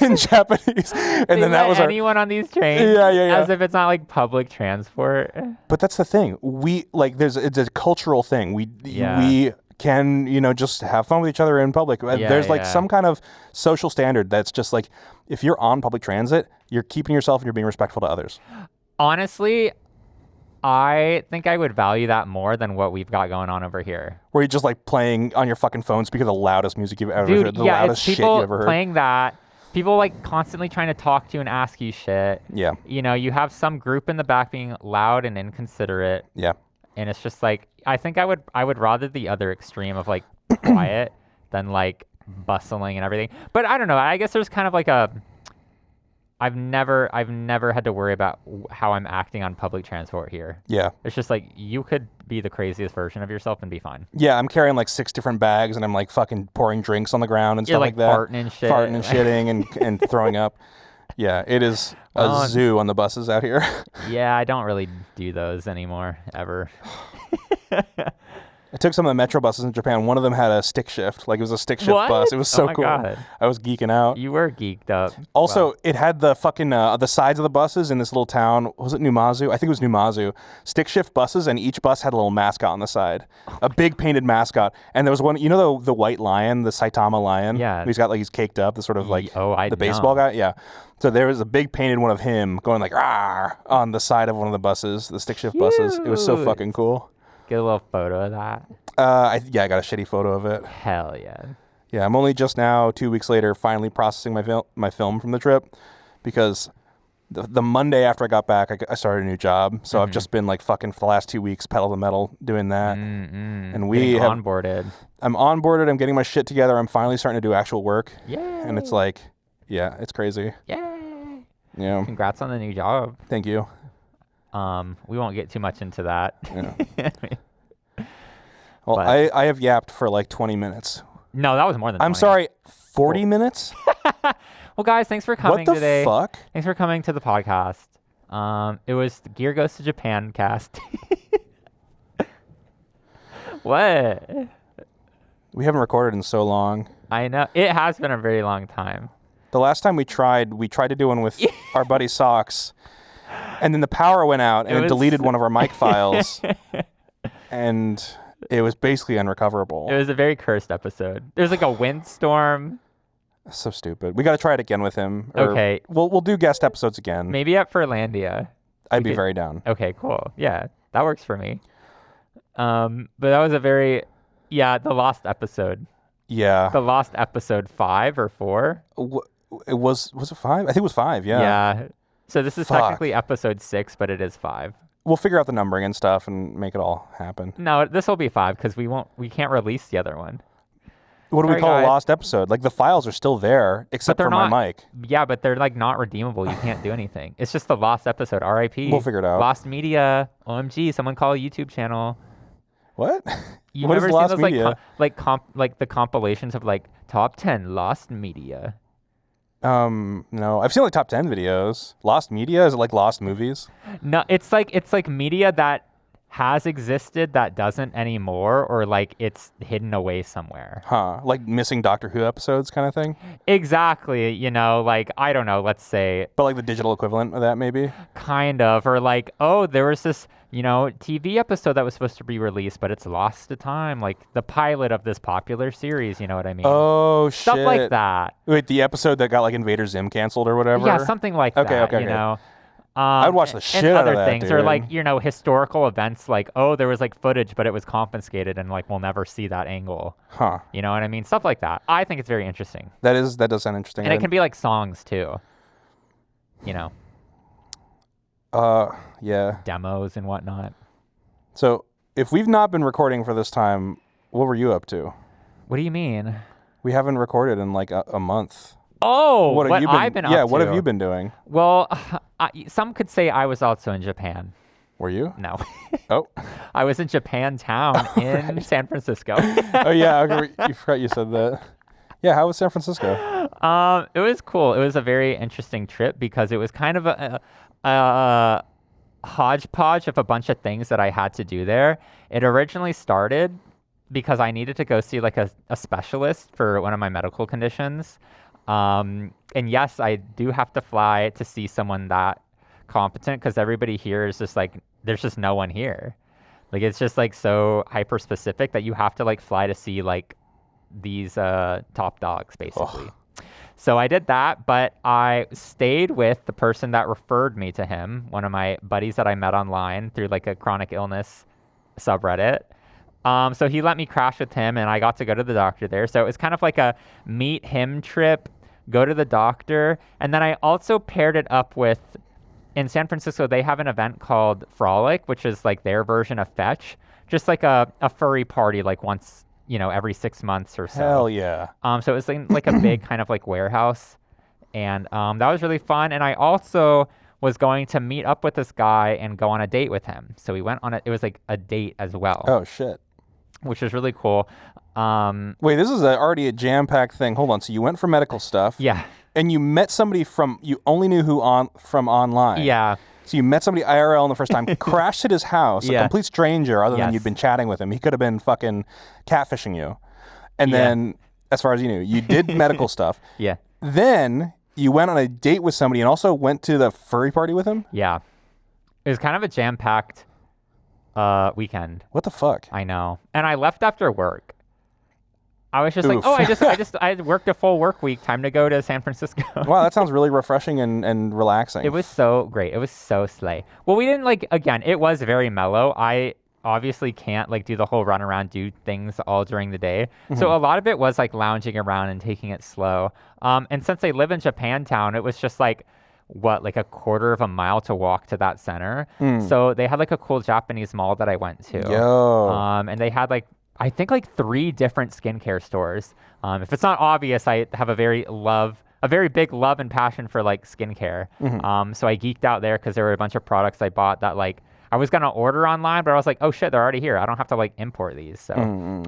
In Japanese. And then that was anyone on these trains. Yeah. As if it's not like public transport. But that's the thing. We like it's a cultural thing. We can, just have fun with each other in public. There's like some kind of social standard that's just like if you're on public transit, you're keeping yourself and you're being respectful to others. Honestly, I think I would value that more than what we've got going on over here. Where you're just like playing on your fucking phone, speaking the loudest music you've ever heard, the loudest shit you've ever heard. Playing that, people like constantly trying to talk to you and ask you shit. Yeah. You have some group in the back being loud and inconsiderate. Yeah. And it's just like I think I would rather the other extreme of like quiet than like bustling and everything. But I don't know. I guess there's kind of like I've never had to worry about how I'm acting on public transport here. Yeah. It's just like you could be the craziest version of yourself and be fine. Yeah, I'm carrying like 6 different bags and I'm like fucking pouring drinks on the ground and stuff like that. Farting and shit. Farting and shitting and throwing up. Yeah, it is a zoo on the buses out here. Yeah, I don't really do those anymore, ever. I took some of the metro buses in Japan. One of them had a stick shift. Like it was a stick shift bus. It was so cool. God. I was geeking out. You were geeked up. Also, it had the fucking the sides of the buses in this little town. Was it Numazu? I think it was Numazu. Stick shift buses, and each bus had a little mascot on the side, a big painted mascot. And there was one. You know the white lion, the Saitama lion. Yeah. He's got like he's caked up. The sort of like the baseball guy. Yeah. So there was a big painted one of him going like "Rawr" on the side of one of the buses, the stick shift buses. It was so fucking cool. Get a little photo of that. I got a shitty photo of it. Hell yeah. Yeah, I'm only just now, 2 weeks later, finally processing my film from the trip because the Monday after I got back, I started a new job. So I've just been like fucking for the last 2 weeks, pedal to the metal, doing that. And we Getting have onboarded. I'm onboarded. I'm getting my shit together. I'm finally starting to do actual work. Yay! And it's like, yeah, it's crazy. Yay! Yeah. Congrats on the new job. Thank you. We won't get too much into that. Yeah. Well, I have yapped for like 20 minutes. No, that was more than 20. I'm sorry, 40 minutes? Well, guys, thanks for coming today. What the fuck? Thanks for coming to the podcast. It was the Gear Goes to Japan cast. What? We haven't recorded in so long. I know. It has been a very long time. The last time we tried to do one with our buddy Socks, and then the power went out and it deleted one of our mic files, and it was basically unrecoverable. It was a very cursed episode. There's like a windstorm. So stupid. We got to try it again with him. Okay. We'll do guest episodes again. Maybe at Furlandia. I'd be very down. Okay, cool. Yeah, that works for me. But that was a very, the lost episode. Yeah. The lost episode 5 or 4. Was it 5? I think it was 5. Yeah. Yeah. So this is technically episode 6, but it is 5. We'll figure out the numbering and stuff and make it all happen. No, this will be 5 because we can't release the other one. What do we call guys. a lost episode? Like the files are still there, except for my mic. Yeah, but they're like not redeemable. You can't do anything. It's just the lost episode. R.I.P. We'll figure it out. Lost media. OMG. Someone call a YouTube channel. What? You've What never is seen lost those media? like the compilations of like top 10 lost media. No. I've seen like top 10 videos. Lost media? Is it like lost movies? No, it's like media that has existed that doesn't anymore, or like it's hidden away somewhere. Huh. Like missing Doctor Who episodes kind of thing? Exactly. You know, like, I don't know, let's say. But like the digital equivalent of that maybe? Kind of. Or like, oh, there was this, TV episode that was supposed to be released, but it's lost to time. Like the pilot of this popular series, you know what I mean? Oh, shit. Stuff like that. Wait, the episode that got like Invader Zim canceled or whatever? Yeah, something like that, Okay. you know? I'd watch the shit and out of other that, things, dude. or like, historical events like, oh, there was like footage, but it was confiscated and like we'll never see that angle. Huh. You know what I mean? Stuff like that. I think it's very interesting. That does sound interesting. And it can be like songs too. Yeah. Demos and whatnot. So if we've not been recording for this time, what were you up to? What do you mean? We haven't recorded in like a month. Oh, what have you been, I've been up to. Yeah, what have you been doing? Well, some could say I was also in Japan. Were you? No. Oh. I was in Japantown in San Francisco. Oh, yeah. You forgot you said that. Yeah, how was San Francisco? It was cool. It was a very interesting trip because it was kind of a hodgepodge of a bunch of things that I had to do there. It originally started because I needed to go see like a specialist for one of my medical conditions. And yes, I do have to fly to see someone that competent because everybody here is just like, there's just no one here. Like, it's just like so hyper specific that you have to like fly to see like these top dogs basically. So I did that, but I stayed with the person that referred me to him, one of my buddies that I met online through like a chronic illness subreddit. So he let me crash with him and I got to go to the doctor there. So it was kind of like a meet him trip, go to the doctor. And then I also paired it up with, in San Francisco, they have an event called Frolic, which is like their version of Fetch. Just like a furry party like once, every 6 months or so. Hell yeah. So it was like a big kind of like warehouse. And that was really fun. And I also was going to meet up with this guy and go on a date with him. So we went on it was like a date as well. Oh, shit. Which was really cool. Wait, this is already a jam-packed thing. Hold on. So you went for medical stuff. Yeah. And you met somebody you only knew from online. Yeah. So you met somebody IRL in the first time, crashed at his house, a complete stranger other than Yes. you'd been chatting with him. He could have been fucking catfishing you. And then, as far as you knew, you did medical stuff. Yeah. Then you went on a date with somebody and also went to the furry party with him? Yeah. It was kind of a jam-packed weekend. What the fuck? I know. And I left after work. I was just Oof. like, I worked a full work week. Time to go to San Francisco. Wow, that sounds really refreshing and relaxing. It was so great. It was so slay. Well, we didn't again, it was very mellow. I obviously can't do the whole run around, do things all during the day. Mm-hmm. So a lot of it was lounging around and taking it slow. And since I live in Japantown, it was just like a quarter of a mile to walk to that center. So they had like a cool Japanese mall that I went to. Yo. And they had like, I think like 3 different skincare stores. If it's not obvious, I have a very big love and passion for like skincare. So I geeked out there because there were a bunch of products I bought that like I was gonna order online, but I was like, oh shit, they're already here. I don't have to like import these. So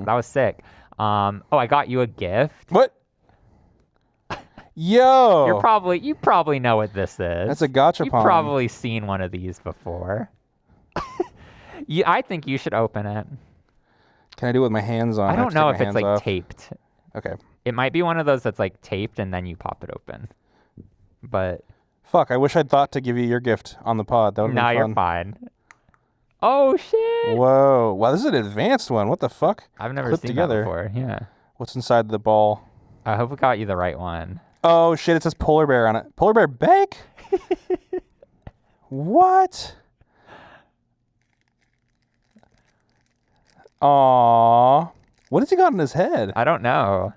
that was sick. Oh, I got you a gift. What? Yo. You probably know what this is. That's a gachapon. You've probably seen one of these before. I think you should open it. Can I do it with my hands on? I don't know if it's like off. taped. Okay. It might be one of those that's like taped and then you pop it open. But fuck, I wish I'd thought to give you your gift on the pod. That would be fun. You're fine. Oh shit! Whoa! Wow, this is an advanced one. What the fuck? I've never Clipped seen together. that before. Yeah. What's inside the ball? I hope we got you the right one. Oh shit! It says polar bear on it. Polar bear bake? What? Aww. What has he got in his head? I don't know.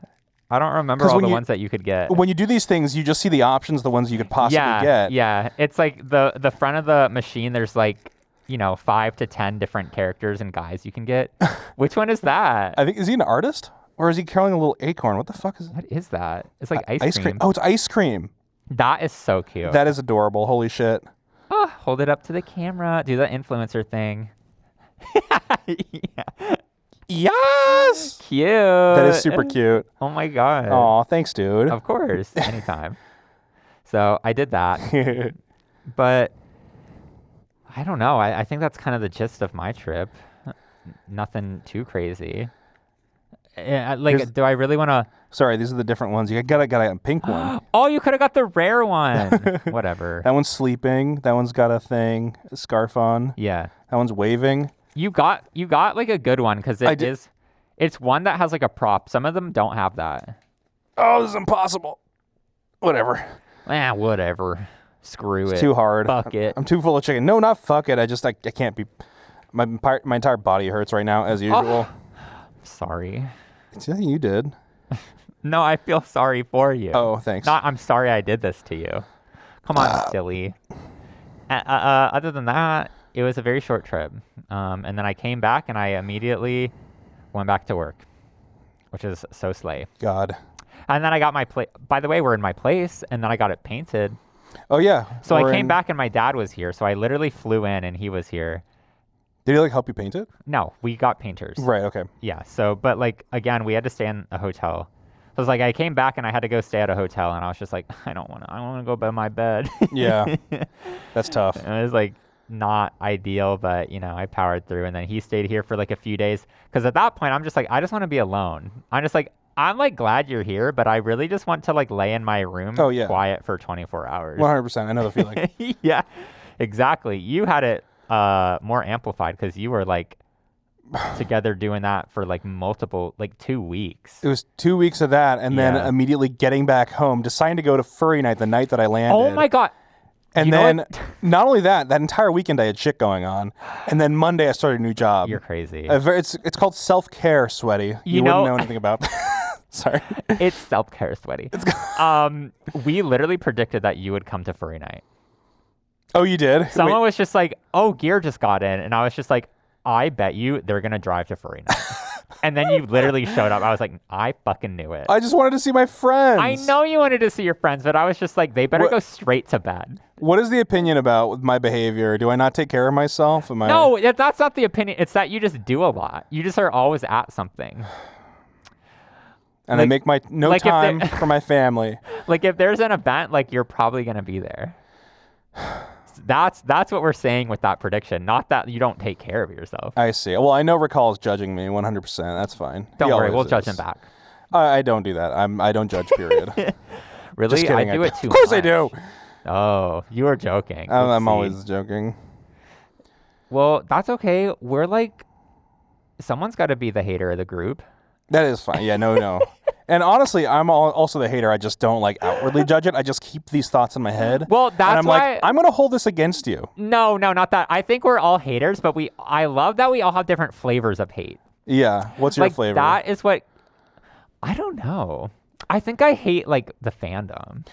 I don't remember all the ones that you could get. When you do these things, you just see the options, the ones you could possibly get. Yeah. It's like the front of the machine. There's like 5 to 10 different characters and guys you can get. Which one is that? I think, is he an artist? Or is he carrying a little acorn? What the fuck is it? What is that? It's like ice cream. Oh, it's ice cream. That is so cute. That is adorable. Holy shit. Oh, hold it up to the camera. Do the influencer thing. Yeah. Yes! Cute. That is super cute. Oh my god. Aw, thanks, dude. Of course. Anytime. So I did that. But I don't know. I think that's kind of the gist of my trip. Nothing too crazy. Do I really want to... Sorry, these are the different ones. You got a pink one. Oh, you could have got the rare one. Whatever. That one's sleeping. That one's got a thing, a scarf on. Yeah. That one's waving. You got like a good one because it's one that has like a prop. Some of them don't have that. Oh, this is impossible. Whatever. Whatever. Screw it. It's too hard. Fuck it. I'm too full of chicken. No, not fuck it. I can't be. My entire body hurts right now as usual. Sorry. It's nothing you did. No, I feel sorry for you. Oh, thanks. Not I'm sorry I did this to you. Come on, silly. Other than that, it was a very short trip. And then I came back and I immediately went back to work, which is so slay. God. And then I got my place. By the way, we're in my place, and then I got it painted. Oh, yeah. So I came back and my dad was here. So I literally flew in and he was here. Did he help you paint it? No, we got painters. Right, okay. Yeah. So, but again, we had to stay in a hotel. So it's I came back and I had to go stay at a hotel, and I was just like, I don't want to go to my bed. Yeah. That's tough. And it was not ideal, but I powered through. And then he stayed here for a few days. Cause at that point I'm just I just want to be alone. I'm glad you're here, but I really just want to lay in my room quiet for 24 hours. 100%. I know the feeling. Yeah, exactly. You had it more amplified because you were together doing that for multiple 2 weeks. It was 2 weeks of that, and then immediately getting back home, deciding to go to furry night the night that I landed. Oh my god. And then not only that entire weekend I had shit going on, and then Monday I started a new job. You're crazy. It's called self-care, Sweaty. You wouldn't know anything about that. Sorry. It's self-care, Sweaty. We literally predicted that you would come to furry night. Oh, you did? Someone was just oh, Gear just got in, and I was just I bet you they're gonna drive to furry night. And then you literally showed up. I was I fucking knew it. I just wanted to see my friends. I know you wanted to see your friends, but I was just they better go straight to bed. What is the opinion about my behavior? Do I not take care of myself? No, that's not the opinion. It's that you just do a lot. You just are always at something. And I make no time for my family. If there's an event, you're probably gonna be there. That's what we're saying with that prediction. Not that you don't take care of yourself. I see. Well, I know Recall is judging me 100%. That's fine. Don't worry, we'll judge him back. I don't do that. I don't judge. Period. Really? I do it too much. Of course I do. Oh, you were joking. I'm always joking. Well, that's okay. We're someone's got to be the hater of the group. That is fine. Yeah, no. And honestly, I'm also the hater. I just don't outwardly judge it. I just keep these thoughts in my head. Well, that's and I'm why I'm going to hold this against you. No, not that. I think we're all haters, but I love that we all have different flavors of hate. Yeah. What's your flavor? That is what, I don't know. I think I hate the fandom.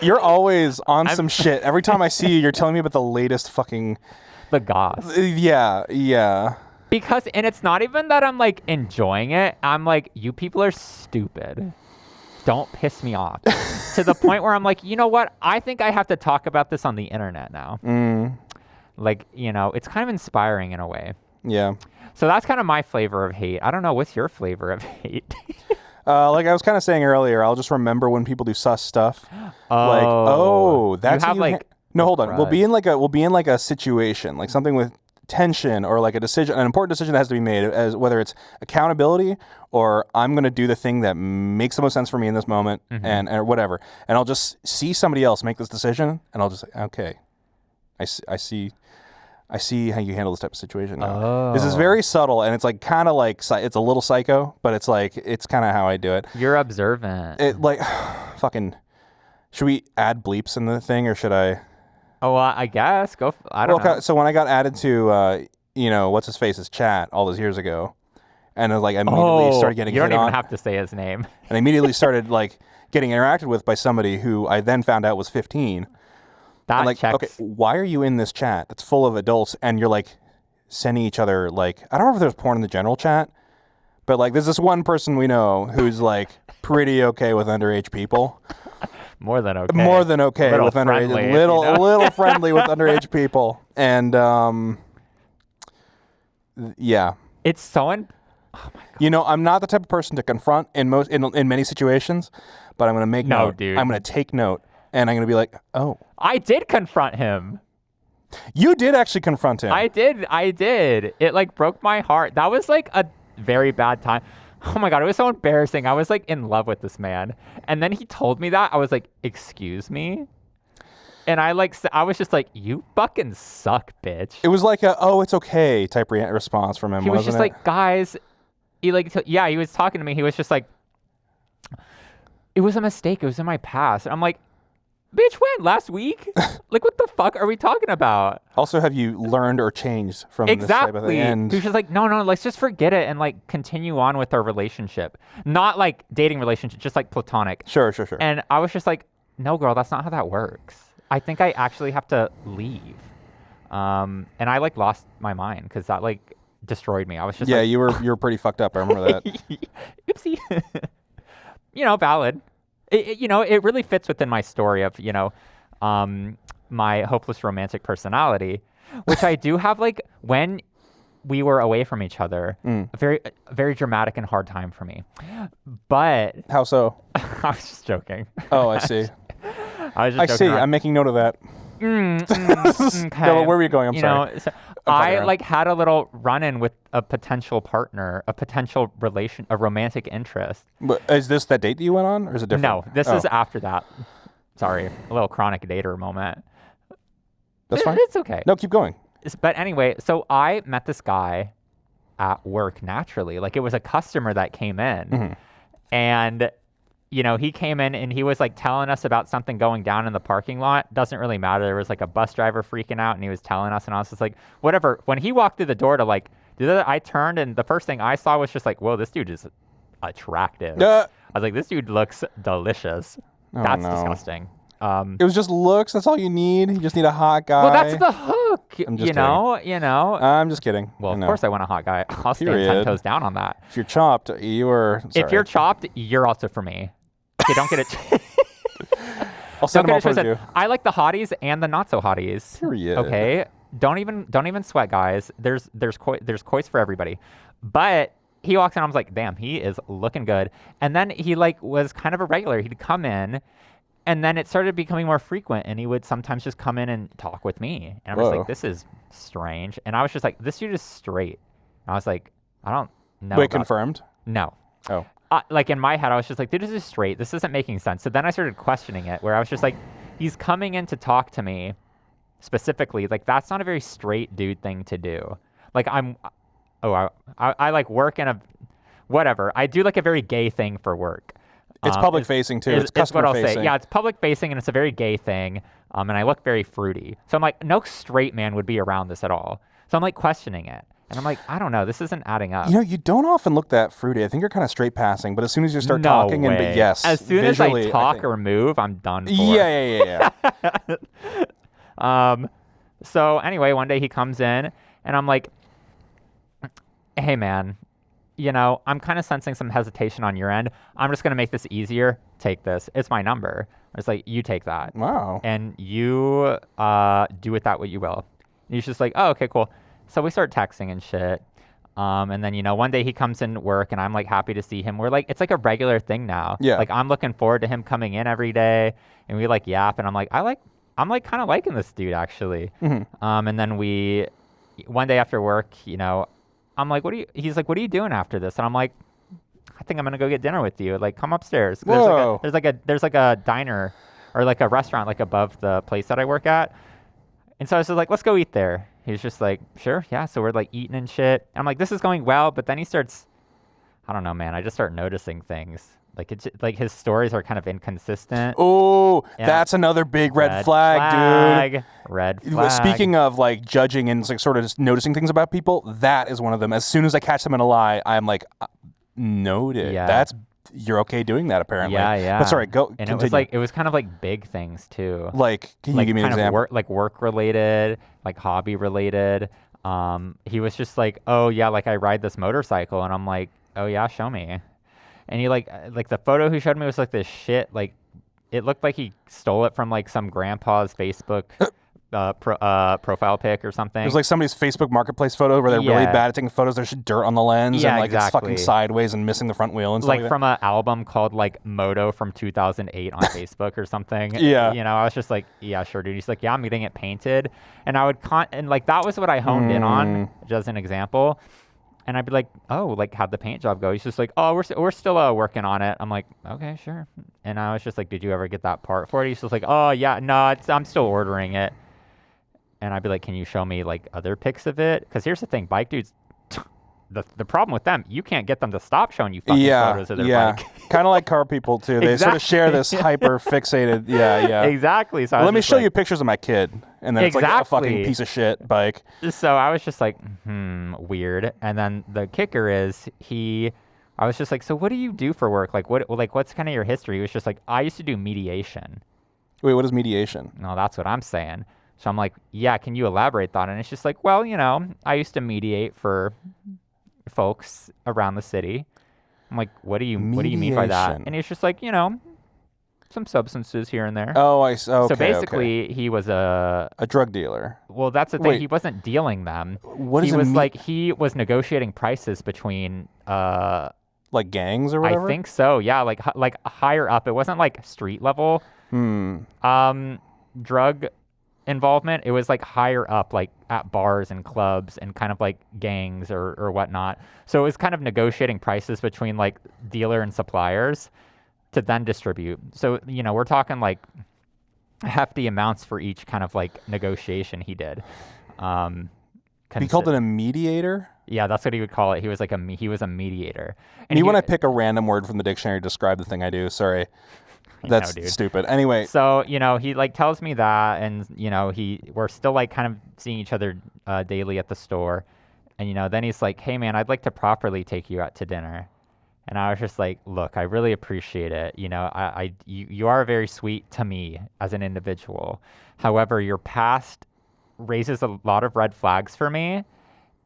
You're always on some shit. Every time I see you, you're telling me about the latest fucking... The goss. Yeah. Because, and it's not even that I'm like enjoying it. I'm like, you people are stupid. Don't piss me off. To the point where I'm like, you know what? I think I have to talk about this on the internet now. Like, you know, it's kind of inspiring in a way. Yeah. So that's kind of my flavor of hate. I don't know. What's your flavor of hate? Like I was kind of saying earlier, I'll just remember when people do sus stuff. That's you have like no, hold on. We'll be in like a situation, like something with tension or like a decision, an important decision that has to be made, as whether it's accountability or I'm going to do the thing that makes the most sense for me in this moment, and or whatever. And I'll just see somebody else make this decision, and I'll just say, okay, I see how you handle this type of situation now. This is very subtle, and it's like kind of like it's a little psycho, but it's like it's kind of how I do it. You're observant. It like fucking. Should we add bleeps in the thing, or should I? Oh, I guess I don't know. So when I got added to what's his face's chat all those years ago, and I was like immediately started getting. You don't hit even on, have to say his name. And I immediately started like getting interacted with by somebody who I then found out was 15. That like, checks. okay, why are you in this chat that's full of adults and you're like sending each other like, I don't know if there's porn in the general chat, but like there's this one person we know who's like pretty okay with underage people. More than okay. With underage, little friendly with underage people, and yeah. It's so oh my God. I'm not the type of person to confront in many situations, but I'm gonna make note. Dude. I'm gonna take note, and I'm gonna be like, oh. I did confront him. You did actually confront him. I did. It like broke my heart. That was like a very bad time. Oh my God, it was so embarrassing. I was like in love with this man. And then he told me that. I was like, excuse me? And I was just like, you fucking suck, bitch. It was like it's okay type response from him. He was just like, guys, he was talking to me. He was just like, it was a mistake. It was in my past. And I'm like, bitch, when? Last week? Like, what the fuck are we talking about? Also, have you learned or changed from this type of thing? And he was just like, no, let's just forget it and like continue on with our relationship. Not like dating relationship, just like platonic. Sure. And I was just like, no, girl, that's not how that works. I think I actually have to leave. And I like lost my mind because that like destroyed me. I was just you were pretty fucked up. I remember that. Oopsie. Valid. It really fits within my story of, my hopeless romantic personality, which I do have like when we were away from each other, a very dramatic and hard time for me. But how so? I was just joking. Oh, I see. I see. I'm making note of that. Okay. No, where were you going? I'm sorry. I like had a little run-in with a potential partner, a potential relation, a romantic interest. But is this that date that you went on, or is it different? No, this is after that. Sorry, a little chronic dater moment. That's fine. It's okay. No, keep going. But anyway, so I met this guy at work naturally. Like it was a customer that came in, and he came in and he was like telling us about something going down in the parking lot. Doesn't really matter. There was like a bus driver freaking out and he was telling us, and I was just like, whatever. When he walked through the door to like do that, I turned and the first thing I saw was just like, whoa, this dude is attractive. I was like, this dude looks delicious. That's disgusting. It was just looks. That's all you need. You just need a hot guy. Well, that's the hook. I'm just you know. I'm just kidding. Well, of course I want a hot guy. I'll stand 10 toes down on that. If you're chopped, If you're chopped, you're also for me. Okay, don't get it. I'll send them all towards you. I like the hotties and the not so hotties. Period. Okay, don't even sweat, guys. There's coys for everybody. But he walks in, I was like, damn, he is looking good. And then he like was kind of a regular. He'd come in, and then it started becoming more frequent, and he would sometimes just come in and talk with me. And I was like, this is strange. And I was just like, this dude is straight. And I was like, I don't know. Wait, confirmed? No. Oh. Like in my head, I was just like, dude, this is straight. This isn't making sense. So then I started questioning it, where I was just like, he's coming in to talk to me specifically. Like, that's not a very straight dude thing to do. Like, I like work in a, whatever. I do like a very gay thing for work. It's public facing too. It's customer facing. Yeah, it's public facing and it's a very gay thing. And I look very fruity. So I'm like, no straight man would be around this at all. So I'm like questioning it. And I'm like, I don't know. This isn't adding up. You know, you don't often look that fruity. I think you're kind of straight passing, but as soon as you start No talking, way. but yes, As soon visually, as I talk or move, I'm done for. Yeah. So anyway, one day he comes in and I'm like, hey man, you know, I'm kind of sensing some hesitation on your end. I'm just going to make this easier. Take this. It's my number. It's like, you take that. Wow. And you do with that what you will. And he's just like, oh, okay, cool. So we start texting and shit. And then, you know, one day he comes in work and I'm like happy to see him. We're like, it's like a regular thing now. Yeah. Like I'm looking forward to him coming in every day and we like yap. And I'm like, I'm like kind of liking this dude actually. And then one day after work, you know, I'm like, he's like, what are you doing after this? And I'm like, I think I'm gonna go get dinner with you. Like, come upstairs. Whoa. There's like a diner or like a restaurant like above the place that I work at. And so I was just like, let's go eat there. He was just like, sure, yeah. So we're like eating and shit. And I'm like, this is going well. But then he starts, I don't know, man. I just start noticing things. Like it's like his stories are kind of inconsistent. Oh, Yeah. that's another big red flag, dude. Red flag. Speaking of like judging and like sort of just noticing things about people, that is one of them. As soon as I catch them in a lie, I'm like, noted. Yeah. You're okay doing that apparently. Yeah. But sorry, go. And continue. it was kind of like big things too. Like, can you Like give me an kind of example? work related, like hobby related. He was just like, oh yeah, like I ride this motorcycle, and I'm like, oh yeah, show me. And he like the photo he showed me was like this shit, like it looked like he stole it from like some grandpa's Facebook profile pic or something. It was like somebody's Facebook Marketplace photo where they're really Yeah. bad at taking photos. There's dirt on the lens Yeah, and like it's exactly. fucking sideways and missing the front wheel and stuff like like from an album called like Moto from 2008 on Facebook or something. Yeah. You know, I was just like, yeah, sure, dude. He's like, yeah, I'm getting it painted. And I would and like that was what I honed in on, just an example. And I'd be like, oh, like how'd the paint job go? He's just like, oh, we're still working on it. I'm like, okay, sure. And I was just like, did you ever get that part for it? He's just like, oh yeah, no, I'm still ordering it. And I'd be like, can you show me like other pics of it? Because here's the thing, bike dudes, the problem with them, you can't get them to stop showing you fucking photos of their bike. Kind of like car people too. They sort of share this hyper fixated. Yeah. Exactly. So Let me show you pictures of my kid, and then it's like a fucking piece of shit bike. So I was just like, weird. And then the kicker is I was just like, so what do you do for work? Like what's kind of your history? He was just like, I used to do mediation. Wait, what is mediation? No, that's what I'm saying. So I'm like, yeah, can you elaborate on it? And it's just like, well, you know, I used to mediate for folks around the city. I'm like, what do you mean by that? Mediation. And he's just like, you know, some substances here and there. Oh, I see. Okay, so basically, he was a drug dealer. Well, that's the thing. Wait. He wasn't dealing them. What is he was like he was negotiating prices between like gangs or whatever? I think so. Yeah, like higher up. It wasn't like street level drug involvement. It was like higher up, like at bars and clubs and kind of like gangs or whatnot. So it was kind of negotiating prices between like dealer and suppliers to then distribute. So, you know, we're talking like hefty amounts for each kind of like negotiation he did. He called it a mediator? Yeah, that's what he would call it. He was like he was a mediator. And you want to pick a random word from the dictionary to describe the thing I do? Sorry. That's stupid. Anyway. So, you know, he like tells me that, and, you know, we're still like kind of seeing each other daily at the store. And, you know, then he's like, hey man, I'd like to properly take you out to dinner. And I was just like, look, I really appreciate it. You know, you are very sweet to me as an individual. However, your past raises a lot of red flags for me.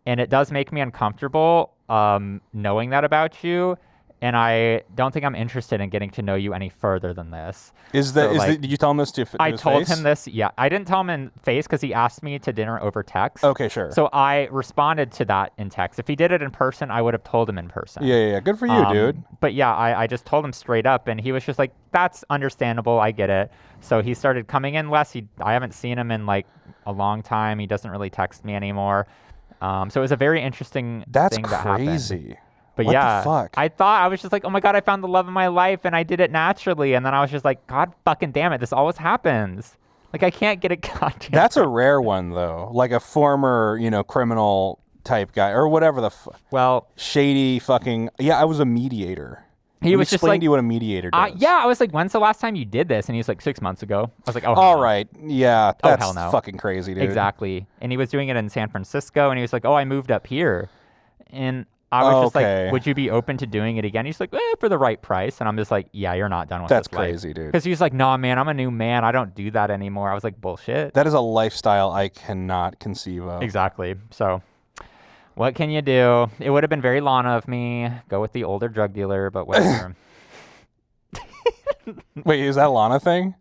And it does make me uncomfortable knowing that about you. And I don't think I'm interested in getting to know you any further than this. Did you tell him this to his face? I told him this, yeah. I didn't tell him in face because he asked me to dinner over text. Okay, sure. So I responded to that in text. If he did it in person, I would have told him in person. Yeah. Good for you, dude. But yeah, I just told him straight up, and he was just like, that's understandable. I get it. So he started coming in less. I haven't seen him in like a long time. He doesn't really text me anymore. So it was a very interesting thing that happened. That's crazy. But what yeah, the fuck? I was just like, oh my God, I found the love of my life and I did it naturally. And then I was just like, God fucking damn it, this always happens. Like, I can't get it goddamn. That's a rare one, though. Like a former, you know, criminal type guy or whatever the well, shady fucking. Yeah, I was a mediator. He was just explain like, to you what a mediator does. yeah, I was like, when's the last time you did this? And he's like, 6 months ago. I was like, oh, hell All no. right. Yeah, that's hell no. fucking crazy, dude. Exactly. And he was doing it in San Francisco, and he was like, oh, I moved up here. And I was just like, would you be open to doing it again? He's like, for the right price. And I'm just like, yeah, you're not done with That's this life. crazy, dude. Because he's like, no, man, I'm a new man. I don't do that anymore. I was like, bullshit. That is a lifestyle I cannot conceive of. Exactly. So what can you do? It would have been very Lana of me. Go with the older drug dealer, but whatever. Wait, is that a Lana thing?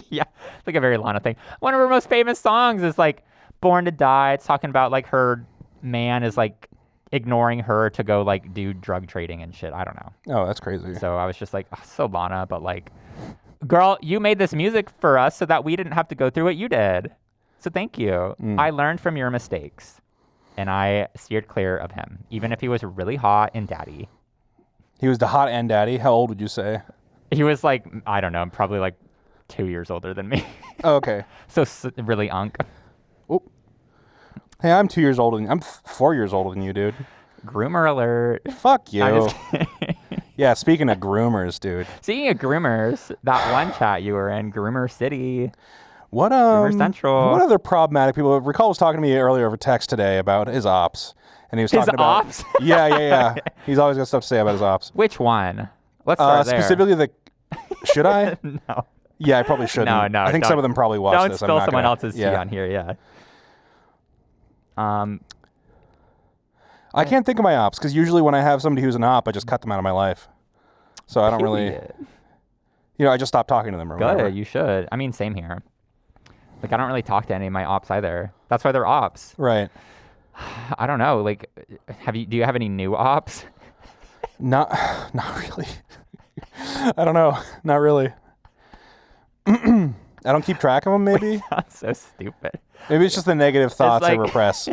Yeah, it's like a very Lana thing. One of her most famous songs is like Born to Die. It's talking about like her man is like ignoring her to go like do drug trading and shit. I don't know. Oh, that's crazy. So I was just like, oh, so Lana, but like, girl, you made this music for us so that we didn't have to go through what you did. So thank you. I learned from your mistakes, and I steered clear of him, even if he was really hot and daddy. He was the hot and daddy. How old would you say? He was like, I don't know, probably like 2 years older than me. Oh, okay. So really unk. Oh. Hey, I'm 2 years older than you. I'm 4 years older than you, dude. Groomer alert. Fuck you. I'm just kidding. Yeah, speaking of groomers, dude. Speaking of groomers, that one chat you were in, Groomer City. What Groomer Central. What other problematic people? Recall was talking to me earlier over text today about his ops, and he was talking about ops. Yeah. He's always got stuff to say about his ops. Which one? Let's start there. Specifically the. Should I? No. Yeah, I probably shouldn't. No. I think some of them probably watch don't this. Don't spill someone else's tea on here. Yeah. I can't think of my ops because usually when I have somebody who's an op, I just cut them out of my life. So I don't really. I just stop talking to them or whatever. Good, you should. I mean, same here. Like, I don't really talk to any of my ops either. That's why they're ops. Right. I don't know. Like, do you have any new ops? Not really. I don't know. Not really. I don't keep track of them, maybe? That's so stupid. Maybe it's just the negative thoughts I like... repress.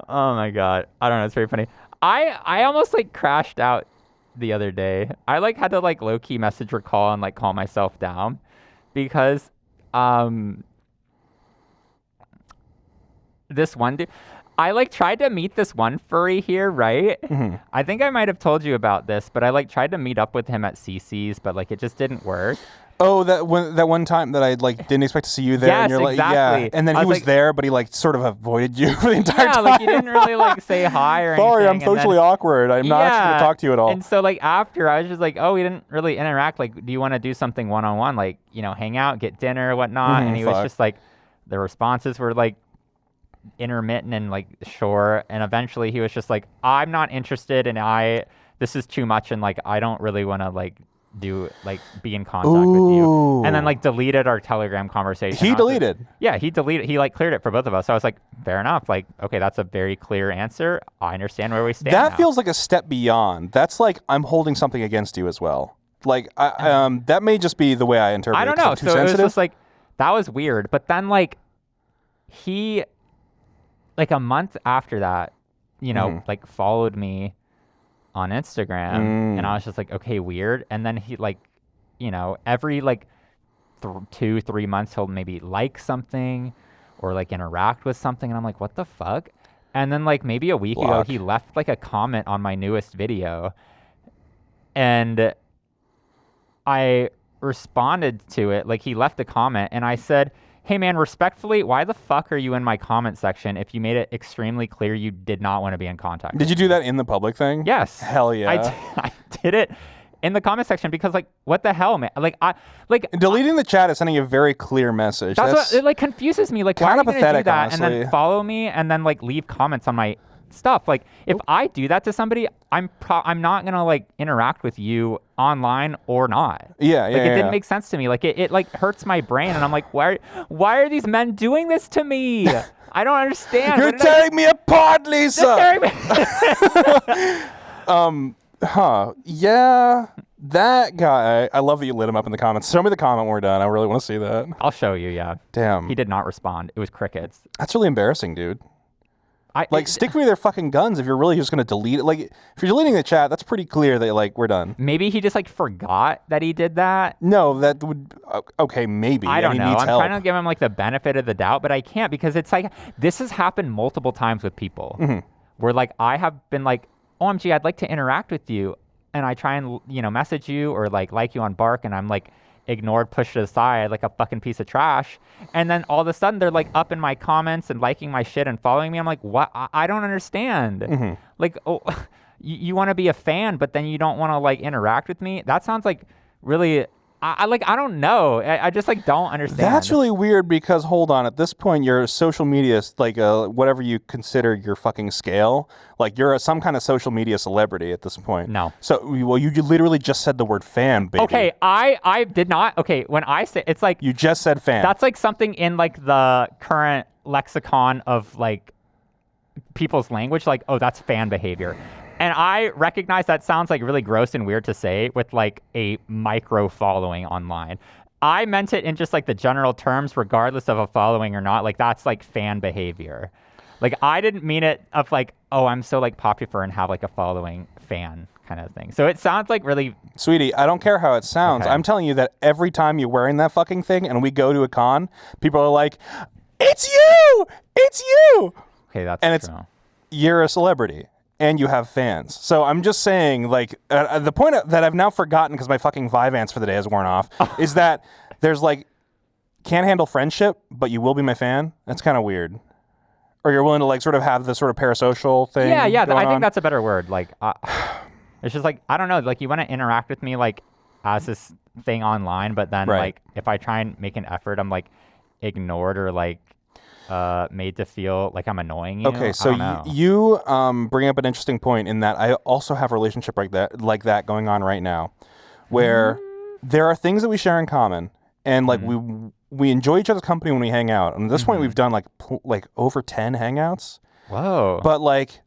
Oh, my God. I don't know. It's very funny. I almost, like, crashed out the other day. I, like, had to, like, low-key message recall and, like, calm myself down because this one dude... I like tried to meet this one furry here, right? Mm-hmm. I think I might have told you about this, but I like tried to meet up with him at CC's, but like it just didn't work. Oh, that one time that I like didn't expect to see you there, yes, and you're exactly. like, yeah, and then he was like, there, but he like sort of avoided you for the entire time. Yeah, like he didn't really like say hi or Sorry, anything. I'm socially awkward. I'm not actually gonna talk to you at all. And so like after, I was just like, oh, we didn't really interact. Like, do you want to do something one-on-one? Like, hang out, get dinner, or whatnot? And he was just like, the responses were like intermittent and like sure, and eventually he was just like, I'm not interested, and this is too much, and like I don't really want to like be in contact with you, and then like deleted our Telegram conversation. He deleted. He like cleared it for both of us. So I was like, fair enough, like okay, that's a very clear answer. I understand where we stand. That now. feels like a step beyond. That's like I'm holding something against you as well. Like that may just be the way I interpret it. I don't know. Too so sensitive. It was just like that was weird, but then like he like a month after that, like followed me on Instagram, and I was just like, okay, weird. And then he like, every like 2-3 months he'll maybe like something or like interact with something, and I'm like, what the fuck? And then like maybe a week ago he left like a comment on my newest video, and I responded to it. Like he left a comment, and I said, hey man, respectfully, why the fuck are you in my comment section if you made it extremely clear you did not want to be in contact? Did you do that in the public thing? Yes. Hell yeah. I did it in the comment section because like, what the hell, man? Deleting the chat is sending a very clear message. That's what it like confuses me. Like, why are you gonna do that honestly. and then follow me and then like leave comments on my stuff? Like, if I do that to somebody, I'm not gonna like interact with you online or not. Yeah. Like it didn't make sense to me. Like it like hurts my brain, and I'm like, why are these men doing this to me? I don't understand. You're tearing me apart, Lisa. Yeah. That guy. I love that you lit him up in the comments. Show me the comment when we're done. I really want to see that. I'll show you. Yeah. Damn. He did not respond. It was crickets. That's really embarrassing, dude. Stick with their fucking guns if you're really just going to delete it. Like, if you're deleting the chat, that's pretty clear that, like, we're done. Maybe he just, like, forgot that he did that. No, that would... Okay, maybe. I don't know. I'm help. trying to give him, like, the benefit of the doubt, but I can't because it's, like, this has happened multiple times with people where, like, I have been, like, OMG, I'd like to interact with you. And I try and, message you or like you on Bark, and I'm like ignored, pushed aside like a fucking piece of trash. And then all of a sudden they're like up in my comments and liking my shit and following me. I'm like, what? I don't understand. Like, oh, you want to be a fan, but then you don't want to like interact with me? That sounds like really... I don't know. I just like don't understand. That's really weird because hold on, at this point your social media is like whatever you consider your fucking scale. Like you're some kind of social media celebrity at this point. No. So well, you literally just said the word fan, baby. Okay, I did not. Okay, when I say it's like you just said fan. That's like something in like the current lexicon of like people's language. Like, oh, that's fan behavior. And I recognize that sounds like really gross and weird to say with like a micro following online. I meant it in just like the general terms, regardless of a following or not. Like that's like fan behavior. Like I didn't mean it of like, oh, I'm so like popular and have like a following fan kind of thing. So it sounds like really... Sweetie, I don't care how it sounds. Okay. I'm telling you that every time you're wearing that fucking thing and we go to a con, people are like, it's you! It's you! Okay, that's and true. You're a celebrity. And you have fans. So I'm just saying, like, the point that I've now forgotten because my fucking Vyvanse for the day has worn off is that there's, like, can't handle friendship, but you will be my fan. That's kind of weird. Or you're willing to, like, sort of have this sort of parasocial thing. Yeah, I think on. that's a better word. Like, it's just like, I don't know, like, you want to interact with me, like, as this thing online, but then, like, if I try and make an effort, I'm, like, ignored or, like, made to feel like I'm annoying you. Okay, so you bring up an interesting point in that I also have a relationship like that going on right now, where there are things that we share in common, and like we enjoy each other's company when we hang out. And at this point, we've done like over 10 hangouts. Whoa! But like,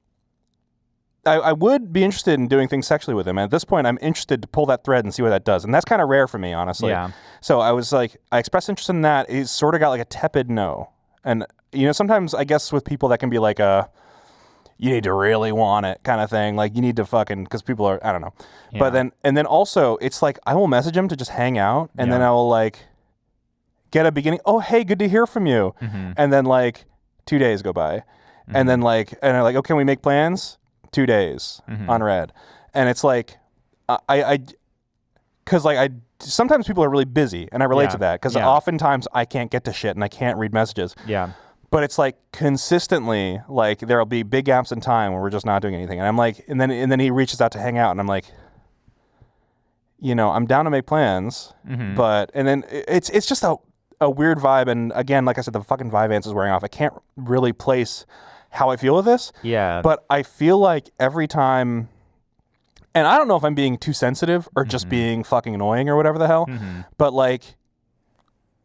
I would be interested in doing things sexually with him. And at this point, I'm interested to pull that thread and see what that does. And that's kind of rare for me, honestly. Yeah. So I was like, I expressed interest in that. It sort of got like a tepid no. And, sometimes I guess with people that can be like you need to really want it kind of thing. Like you need to fucking, because people are, I don't know. Yeah. But then also it's like, I will message him to just hang out. And then I will like get a beginning. Oh, hey, good to hear from you. And then like 2 days go by. And then like, and I'm like, oh, can we make plans? 2 days on red. And it's like, because like sometimes people are really busy, and I relate to that because oftentimes I can't get to shit and I can't read messages. Yeah. But it's like consistently, like there'll be big gaps in time where we're just not doing anything, and I'm like, and then he reaches out to hang out, and I'm like, I'm down to make plans, but and then it's just a weird vibe, and again, like I said, the fucking Vyvanse is wearing off. I can't really place how I feel with this. Yeah. But I feel like every time. And I don't know if I'm being too sensitive or just being fucking annoying or whatever the hell. But like,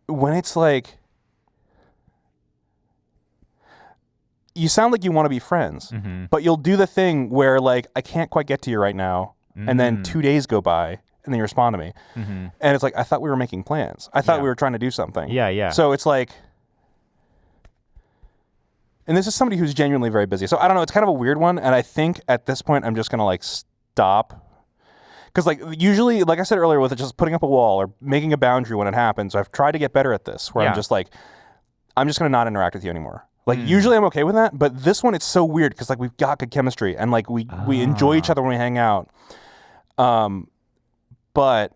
when it's like, you sound like you want to be friends, but you'll do the thing where like, I can't quite get to you right now. And then 2 days go by and then you respond to me. And it's like, I thought we were making plans. I thought we were trying to do something. Yeah. So it's like, and this is somebody who's genuinely very busy. So I don't know. It's kind of a weird one. And I think at this point, I'm just going to like stop. Because like usually, like I said earlier, with it just putting up a wall or making a boundary when it happens, I've tried to get better at this where I'm just like, I'm just going to not interact with you anymore. Like usually I'm okay with that. But this one, it's so weird because like we've got good chemistry and like we enjoy each other when we hang out. But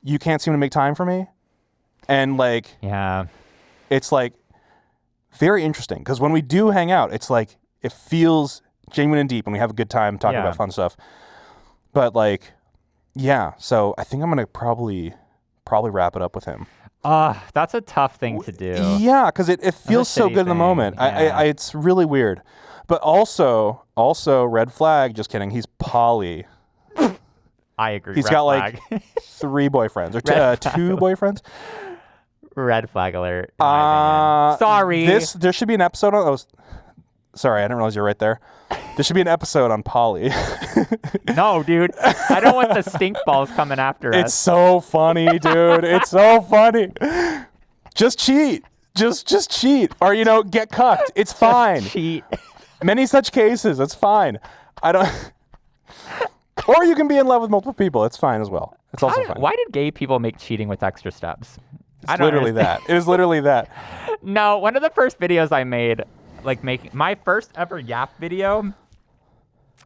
you can't seem to make time for me. And like, it's like, very interesting because when we do hang out, it's like it feels genuine and deep and we have a good time talking about fun stuff. But like, so I think I'm gonna probably wrap it up with him. That's a tough thing to do. Yeah, because it feels so good in the moment. I it's really weird. But also red flag. Just kidding. He's poly. I agree. He's got like 3 boyfriends or 2 boyfriends. Red flag alert. Sorry. There should be an episode on. Sorry, I didn't realize you're right there. There should be an episode on poly. No, dude. I don't want the stink balls coming after us. It's so funny, dude. It's so funny. Just cheat. Just cheat, or get cucked. It's fine. Cheat. Many such cases. It's fine. I don't. Or you can be in love with multiple people. It's fine as well. It's also fine. Why did gay people make cheating with extra steps? It's literally that. It is literally that. No, one of the first videos I made, like making my first ever Yap video,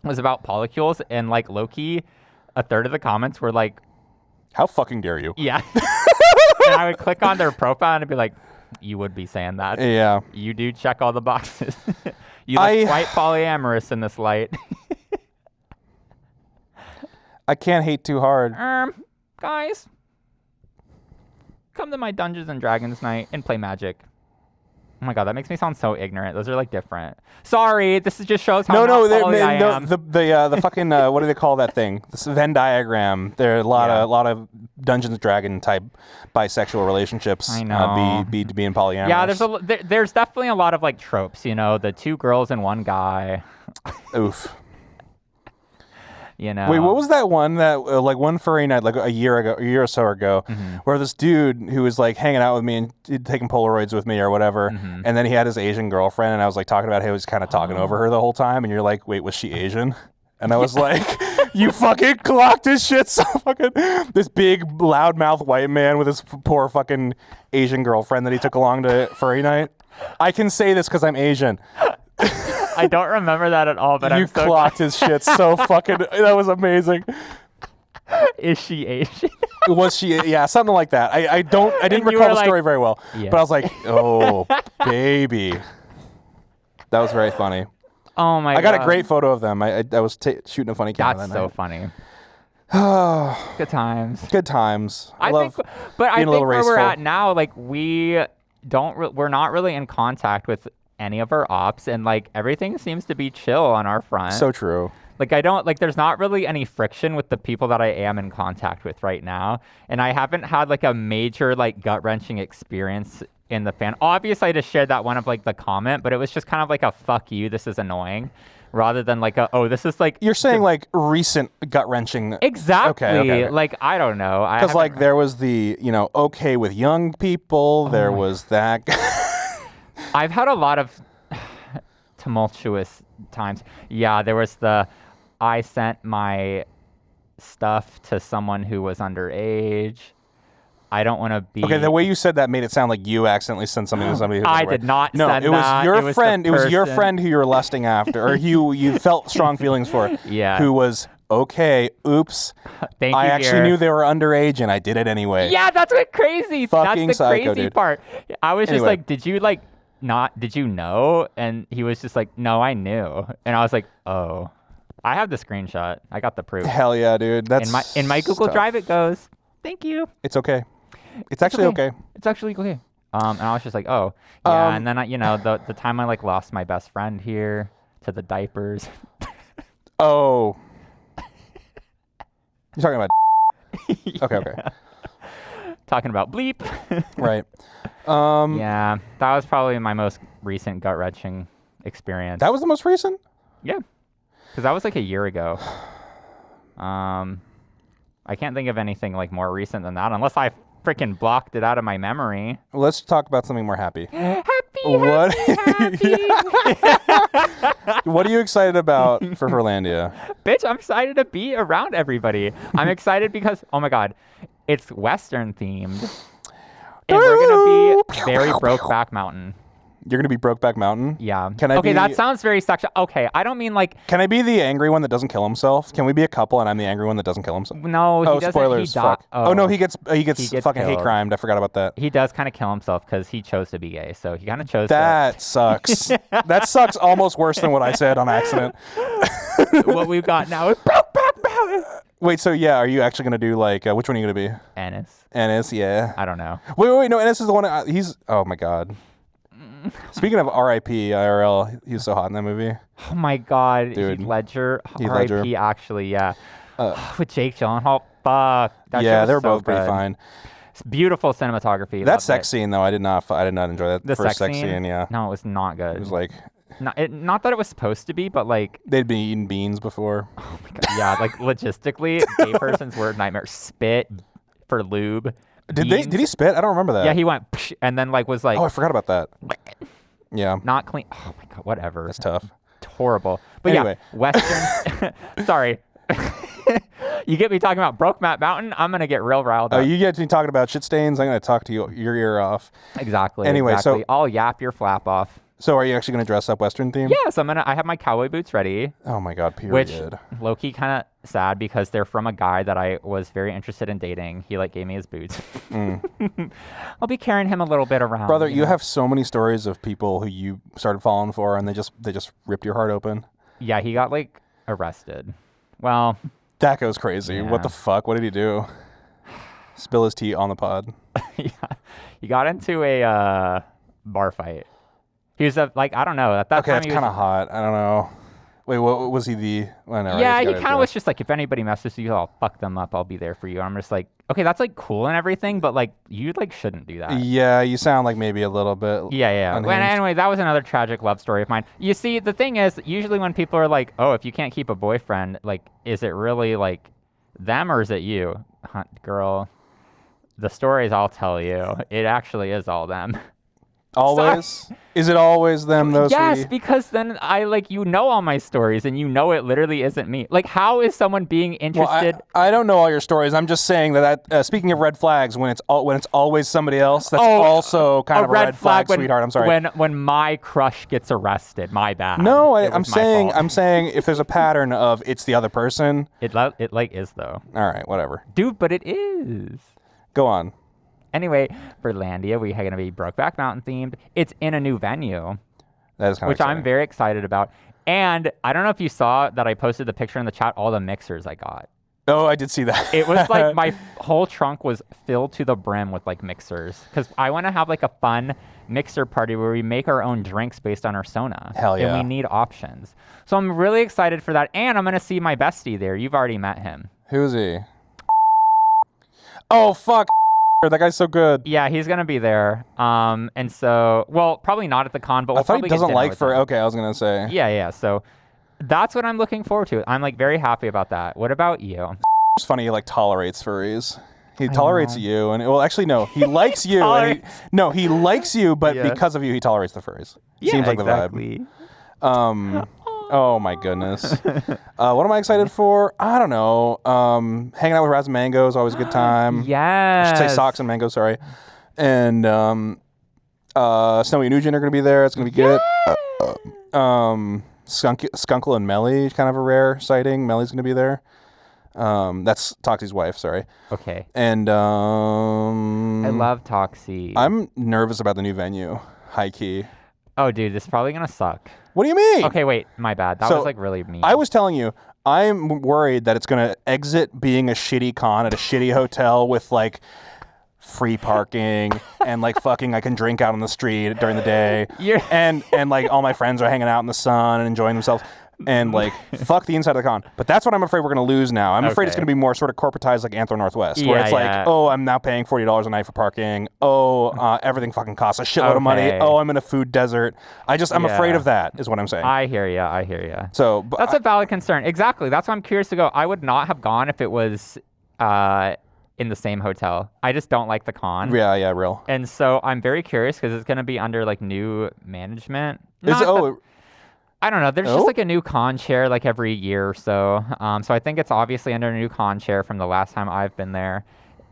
was about polycules, and like low-key, a third of the comments were like, how fucking dare you? yeah. And I would click on their profile and I'd be like, you would be saying that. Yeah. You do check all the boxes. You look quite polyamorous in this light. I can't hate too hard. Guys, come to my Dungeons and Dragons night and play Magic. Oh my god, that makes me sound so ignorant. Those are like different. Sorry, this just shows how poly I am. The fucking what do they call that thing? This Venn diagram. There are a lot of Dungeons and Dragon type bisexual relationships. I know. Being polyamorous. Yeah, there's definitely a lot of like tropes. You know, the 2 girls and 1 guy. Oof. You know. Wait, what was that one that like one furry night like a year or so ago, where this dude who was like hanging out with me and taking Polaroids with me or whatever, and then he had his Asian girlfriend, and I was like talking about how he was kind of talking over her the whole time, and you're like, wait, was she Asian? And I was like, you fucking clocked his shit so fucking... This big, loudmouth white man with his poor fucking Asian girlfriend that he took along to furry night. I can say this because I'm Asian. I don't remember that at all, but you clocked his shit so fucking... That was amazing. Is she Asian? Was she? Yeah, something like that. I didn't recall the story very well, yeah. But I was like, oh, baby. That was very funny. Oh my god. I got a great photo of them. I was shooting a funny camera that night. That's so funny. Good times. Good times. I think where we're at now, like we're not really in contact with any of our ops, and like everything seems to be chill on our front. So true. Like there's not really any friction with the people that I am in contact with right now, and I haven't had like a major like gut-wrenching experience in the fan. Obviously, I just shared that one of like the comment, but it was just kind of like a fuck you, this is annoying, rather than like this is like... You're saying like recent gut-wrenching. Exactly. Okay. Like, I don't know. Because like there was the, okay with young people, there was that. I've had a lot of tumultuous times. Yeah, there was I sent my stuff to someone who was underage. I don't want to be... Okay, the way you said that made it sound like you accidentally sent something to somebody who was I did not send that. No, it was your friend. It was your friend who you were lusting after, or you felt strong feelings for. Yeah. Who was, okay, oops. I actually knew they were underage, and I did it anyway. Yeah, that's what crazy. Fucking that's the psycho, crazy dude. part. I was just Anyway. like, did you know? And he was just like, no, I knew. And I was like, oh. I have the screenshot. I got the proof. Hell yeah, dude. That's in my Google tough. Drive it goes, thank you. It's okay. It's actually okay. It's actually okay. And I was just like, oh, yeah. And then the time I like lost my best friend here to the diapers. Oh. You're talking about Okay. Talking about bleep. Right. Yeah, that was probably my most recent gut-wrenching experience. That was the most recent? Yeah. Because that was like a year ago. I can't think of anything like more recent than that, unless I freaking blocked it out of my memory. Let's talk about something more happy. Happy. What are you excited about for Furlandia? Bitch, I'm excited to be around everybody. I'm excited because, oh my god, it's Western themed. And we're going to be very Brokeback Mountain. You're going to be Brokeback Mountain? Yeah. Okay, that sounds very sexual. Okay, I don't mean like... Can I be the angry one that doesn't kill himself? Can we be a couple and I'm the angry one that doesn't kill himself? No, he doesn't. Spoilers. Fuck. Oh, no, he gets fucking hate crimed. I forgot about that. He does kind of kill himself because he chose to be gay. So he kind of chose that sucks. That sucks almost worse than what I said on accident. What we've got now is Brokeback Mountain. Wait, so yeah, are you actually going to do like, which one are you going to be? Ennis, yeah. I don't know. Wait, no, Ennis is the one, he's, oh my god. Speaking of R.I.P. IRL, he was so hot in that movie. Oh my god, dude. Heath Ledger. Heath R.I.P. Ledger. Actually, yeah. With Jake Gyllenhaal, fuck. That shit Yeah, was they were so both pretty good. fine. It's beautiful cinematography. That loved sex it. scene though, I did not enjoy that. The first sex scene, yeah. No, it was not good. It was like not that it was supposed to be, but like they'd been eating beans before. oh my god, yeah, like logistically, gay person's word nightmare. Spit for lube. Did he spit? I don't remember that. Yeah, he went psh, and then like was like. Oh, I forgot about that. Yeah. Not clean. Oh my god, whatever. That's tough. It's horrible. But anyway. yeah, Western. Sorry. You get me talking about Brokeback Mountain, I'm gonna get real riled Oh, up. you get me talking about shit stains. I'm gonna talk to you your ear off. Exactly. Anyway, exactly. so I'll yap your flap off. So are you actually gonna dress up Western theme? Yes, I have my cowboy boots ready. Oh my god, period. Which low-key kind of sad because they're from a guy that I was very interested in dating. He like gave me his boots. I'll be carrying him a little bit around. Brother, you have so many stories of people who you started falling for and they just ripped your heart open. Yeah, he got like arrested. Well, that goes crazy. Yeah. What the fuck? What did he do? Spill his tea on the pod. Yeah, he got into a bar fight. He was like, I don't know. At that Okay, time that's he kind of was, hot. I don't know. Wait, what was he the? Well, no, I yeah, guess he you gotta kind of do was just like, if anybody messes with you, I'll fuck them up. I'll be there for you. I'm just like, okay, that's like cool and everything, but like you like shouldn't do that. Yeah, you sound like maybe a little bit. Yeah. Well, unhinged. anyway, that was another tragic love story of mine. You see, the thing is, usually when people are like, oh, if you can't keep a boyfriend, like, is it really like them or is it you? Girl, the stories I'll tell you, it actually is all them. Always? Is it always them though? Yes, sweetie? because then I like all my stories and it literally isn't me. Like, how is someone being interested? Well, I don't know all your stories. I'm just saying that speaking of red flags, when it's always somebody else, that's also kind of a red flag, when, sweetheart. I'm sorry. When my crush gets arrested, my bad. No, It I'm was my fault. saying if there's a pattern of it's the other person. It like is though. All right, whatever. Dude, but it is. Go on. Anyway, for Landia, we're going to be Brokeback Mountain themed. It's in a new venue, That is kind of which I'm very excited about. And I don't know if you saw that I posted the picture in the chat, all the mixers I got. Oh, I did see that. It was like my whole trunk was filled to the brim with like mixers. Because I want to have like a fun mixer party where we make our own drinks based on our Sona. Hell yeah. And we need options. So I'm really excited for that. And I'm going to see my bestie there. You've already met him. Who is he? Oh, fuck. That guy's so good. Yeah, he's gonna be there. And so, well, probably not at the con, but we'll I thought probably he doesn't get dinner like with fur. him. Okay, I was gonna say. Yeah. So that's what I'm looking forward to. I'm like very happy about that. What about you? It's funny. He like tolerates furries. He tolerates know. you, and well, actually, no. He likes you. He likes you, but because of you, he tolerates the furries. Seems like the vibe. Oh my goodness. What am I excited for? I don't know. Hanging out with Raz and Mango is always a good time. Yes. I should say Socks and Mango, sorry. And Snowy and Nugent are going to be there. It's going to be good. Skunkle and Melly, kind of a rare sighting. Melly's going to be there. That's Toxie's wife, sorry. Okay. And I love Toxie. I'm nervous about the new venue, high key. Oh, dude, this is probably gonna suck. What do you mean? Okay, wait, my bad. That So, was like really mean. I was telling you, I'm worried that it's going to exit being a shitty con at a shitty hotel with like free parking and like fucking I can drink out on the street during the day. And like all my friends are hanging out in the sun and enjoying themselves. And like fuck the inside of the con. But that's what I'm afraid we're going to lose now. I'm afraid it's going to be more sort of corporatized like Anthro Northwest, where it's like, oh, I'm now paying $40 a night for parking. Oh, everything fucking costs a shitload of money. Oh, I'm in a food desert. I'm afraid of that is what I'm saying. I hear ya. So that's a valid concern. Exactly. That's why I'm curious to go. I would not have gone if it was in the same hotel. I just don't like the con. Yeah, real. And so I'm very curious because it's going to be under like new management. I don't know. There's just like a new con chair like every year or so. So I think it's obviously under a new con chair from the last time I've been there.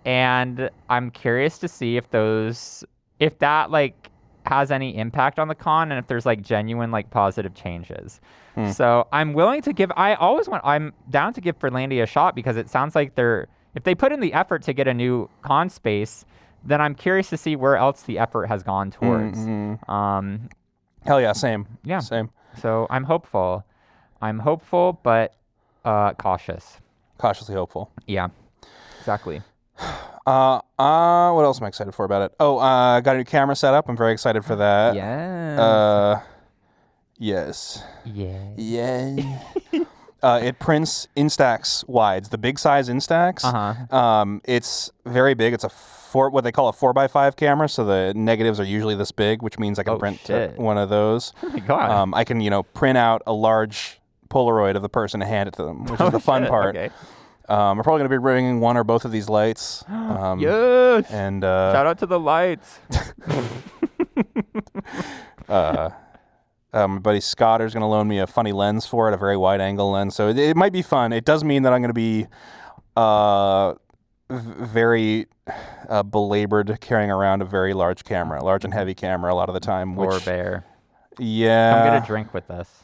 And I'm curious to see if that like has any impact on the con and if there's like genuine like positive changes. So I'm willing to I'm down to give Furlandia a shot because it sounds like if they put in the effort to get a new con space, then I'm curious to see where else the effort has gone towards. Hell yeah, same. Yeah. Same. So I'm hopeful, but cautious. Cautiously hopeful. Yeah, exactly. What else am I excited for about it? Oh, got a new camera set up. I'm very excited for that. Yes. Yeah. It prints Instax wides, the big size Instax. It's very big. It's what they call a 4x5 camera, so the negatives are usually this big, which means I can print one of those. Oh my god. I can print out a large Polaroid of the person and hand it to them, which is the fun part. Okay. I'm probably going to be bringing one or both of these lights. Yes. And shout out to the lights. My buddy Scotter's going to loan me a funny lens for it, a very wide angle lens. So it might be fun. It does mean that I'm going to be Very belabored carrying around a very large camera, large and heavy camera a lot of the time. Poor Which, bear. yeah. Come get a drink with us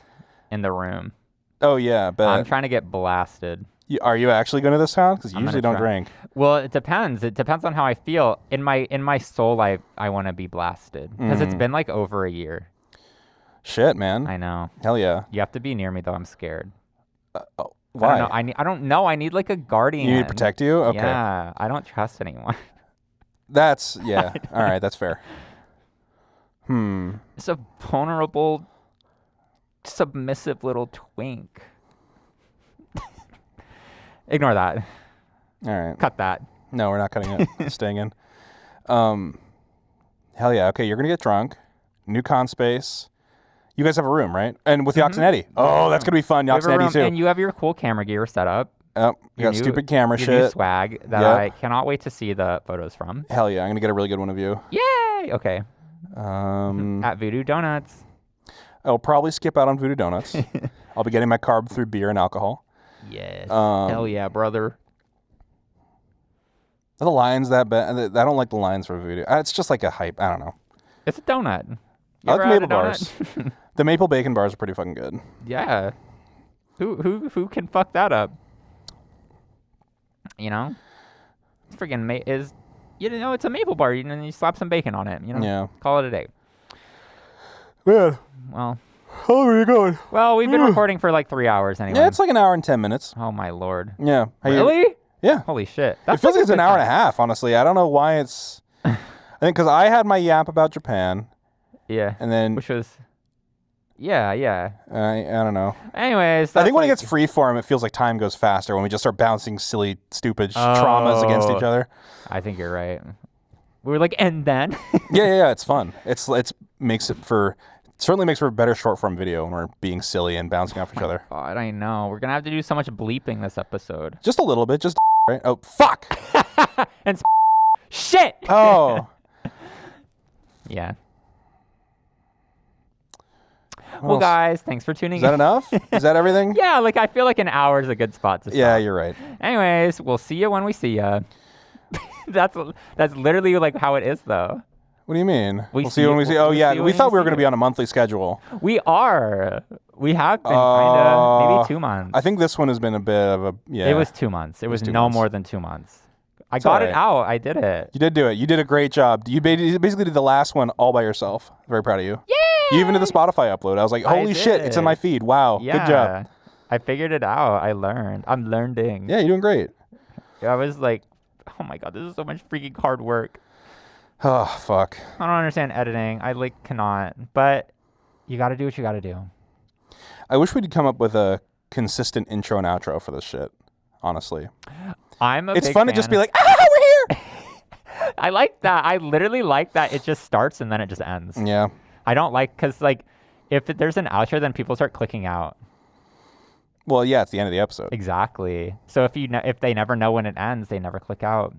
in the room. Oh, yeah, bet. I'm trying to get blasted. Are you actually going to this town? Because you I'm usually gonna don't try. drink. Well, it depends. It depends on how I feel. In my soul, I want to be blasted because it's been like over a year. Shit, man. I know. Hell yeah. You have to be near me though. I'm scared. Why? I don't know. I don't know. I need like a guardian. You need to protect you? Okay. Yeah. I don't trust anyone. That's, yeah. All right, that's fair. It's a vulnerable, submissive little twink. Ignore that. All right. Cut that. No, we're not cutting it. It's staying in. Hell yeah. Okay, you're going to get drunk. New con space. You guys have a room, right? And with Yox and Eddie. Oh, that's going to be fun. Yox and Eddie, too. And you have your cool camera gear set up. Yep. You got stupid camera your shit. New swag that I cannot wait to see the photos from. Hell yeah. I'm going to get a really good one of you. Yay! Okay. At Voodoo Donuts. I'll probably skip out on Voodoo Donuts. I'll be getting my carb through beer and alcohol. Yes. Hell yeah, brother. Are the lines that bad? I don't like the lines for Voodoo. It's just like a hype. I don't know. It's a donut. I like the maple bars. The maple bacon bars are pretty fucking good. Yeah. Who can fuck that up? You know? It's freaking it's a maple bar. You slap some bacon on it. You know? Yeah. Call it a day. Man. Well. How long are you going? Well, we've been recording for like 3 hours anyway. Yeah, it's like an hour and 10 minutes. Oh my lord. Yeah. Really? Yeah. Holy shit. It feels like it's an hour and a half, honestly. I don't know why it's... I think because I had my yap about Japan. Yeah. And then... Which was... Yeah. I don't know. Anyways, I think when it gets freeform, it feels like time goes faster when we just start bouncing silly, stupid traumas against each other. I think you're right. We were like, and then? Yeah. It's fun. It's certainly makes for a better short form video when we're being silly and bouncing off each other. God, I know. We're gonna have to do so much bleeping this episode. Just a little bit. Just right. Oh fuck. And shit. Oh. Yeah. Well, guys, thanks for tuning in. Is that enough? Is that everything? Yeah, like I feel like an hour is a good spot to stop. Yeah, you're right. Anyways, we'll see you when we see you. That's literally like how it is, though. What do you mean? We'll see you when we see. Oh yeah, we thought we were going to be on a monthly schedule. We are. We have been kind of maybe 2 months. I think this one has been a bit of a It was 2 months. It was no months. more than 2 months. I got it out. I did it. You did do it. You did a great job. You basically did the last one all by yourself. Very proud of you. Yeah. You even did the Spotify upload. I was like, holy shit, it's in my feed. Wow. Yeah. Good job. I figured it out. I learned. I'm learning. Yeah, you're doing great. I was like, oh my God, this is so much freaking hard work. Oh, fuck. I don't understand editing. I cannot. But you got to do what you got to do. I wish we'd come up with a consistent intro and outro for this shit, honestly. It's fun to just be like, we're here. I like that. I literally like that it just starts and then it just ends. Yeah. I don't like, because like if there's an outro, then people start clicking out. Well, yeah, it's the end of the episode. Exactly. So if they never know when it ends, they never click out.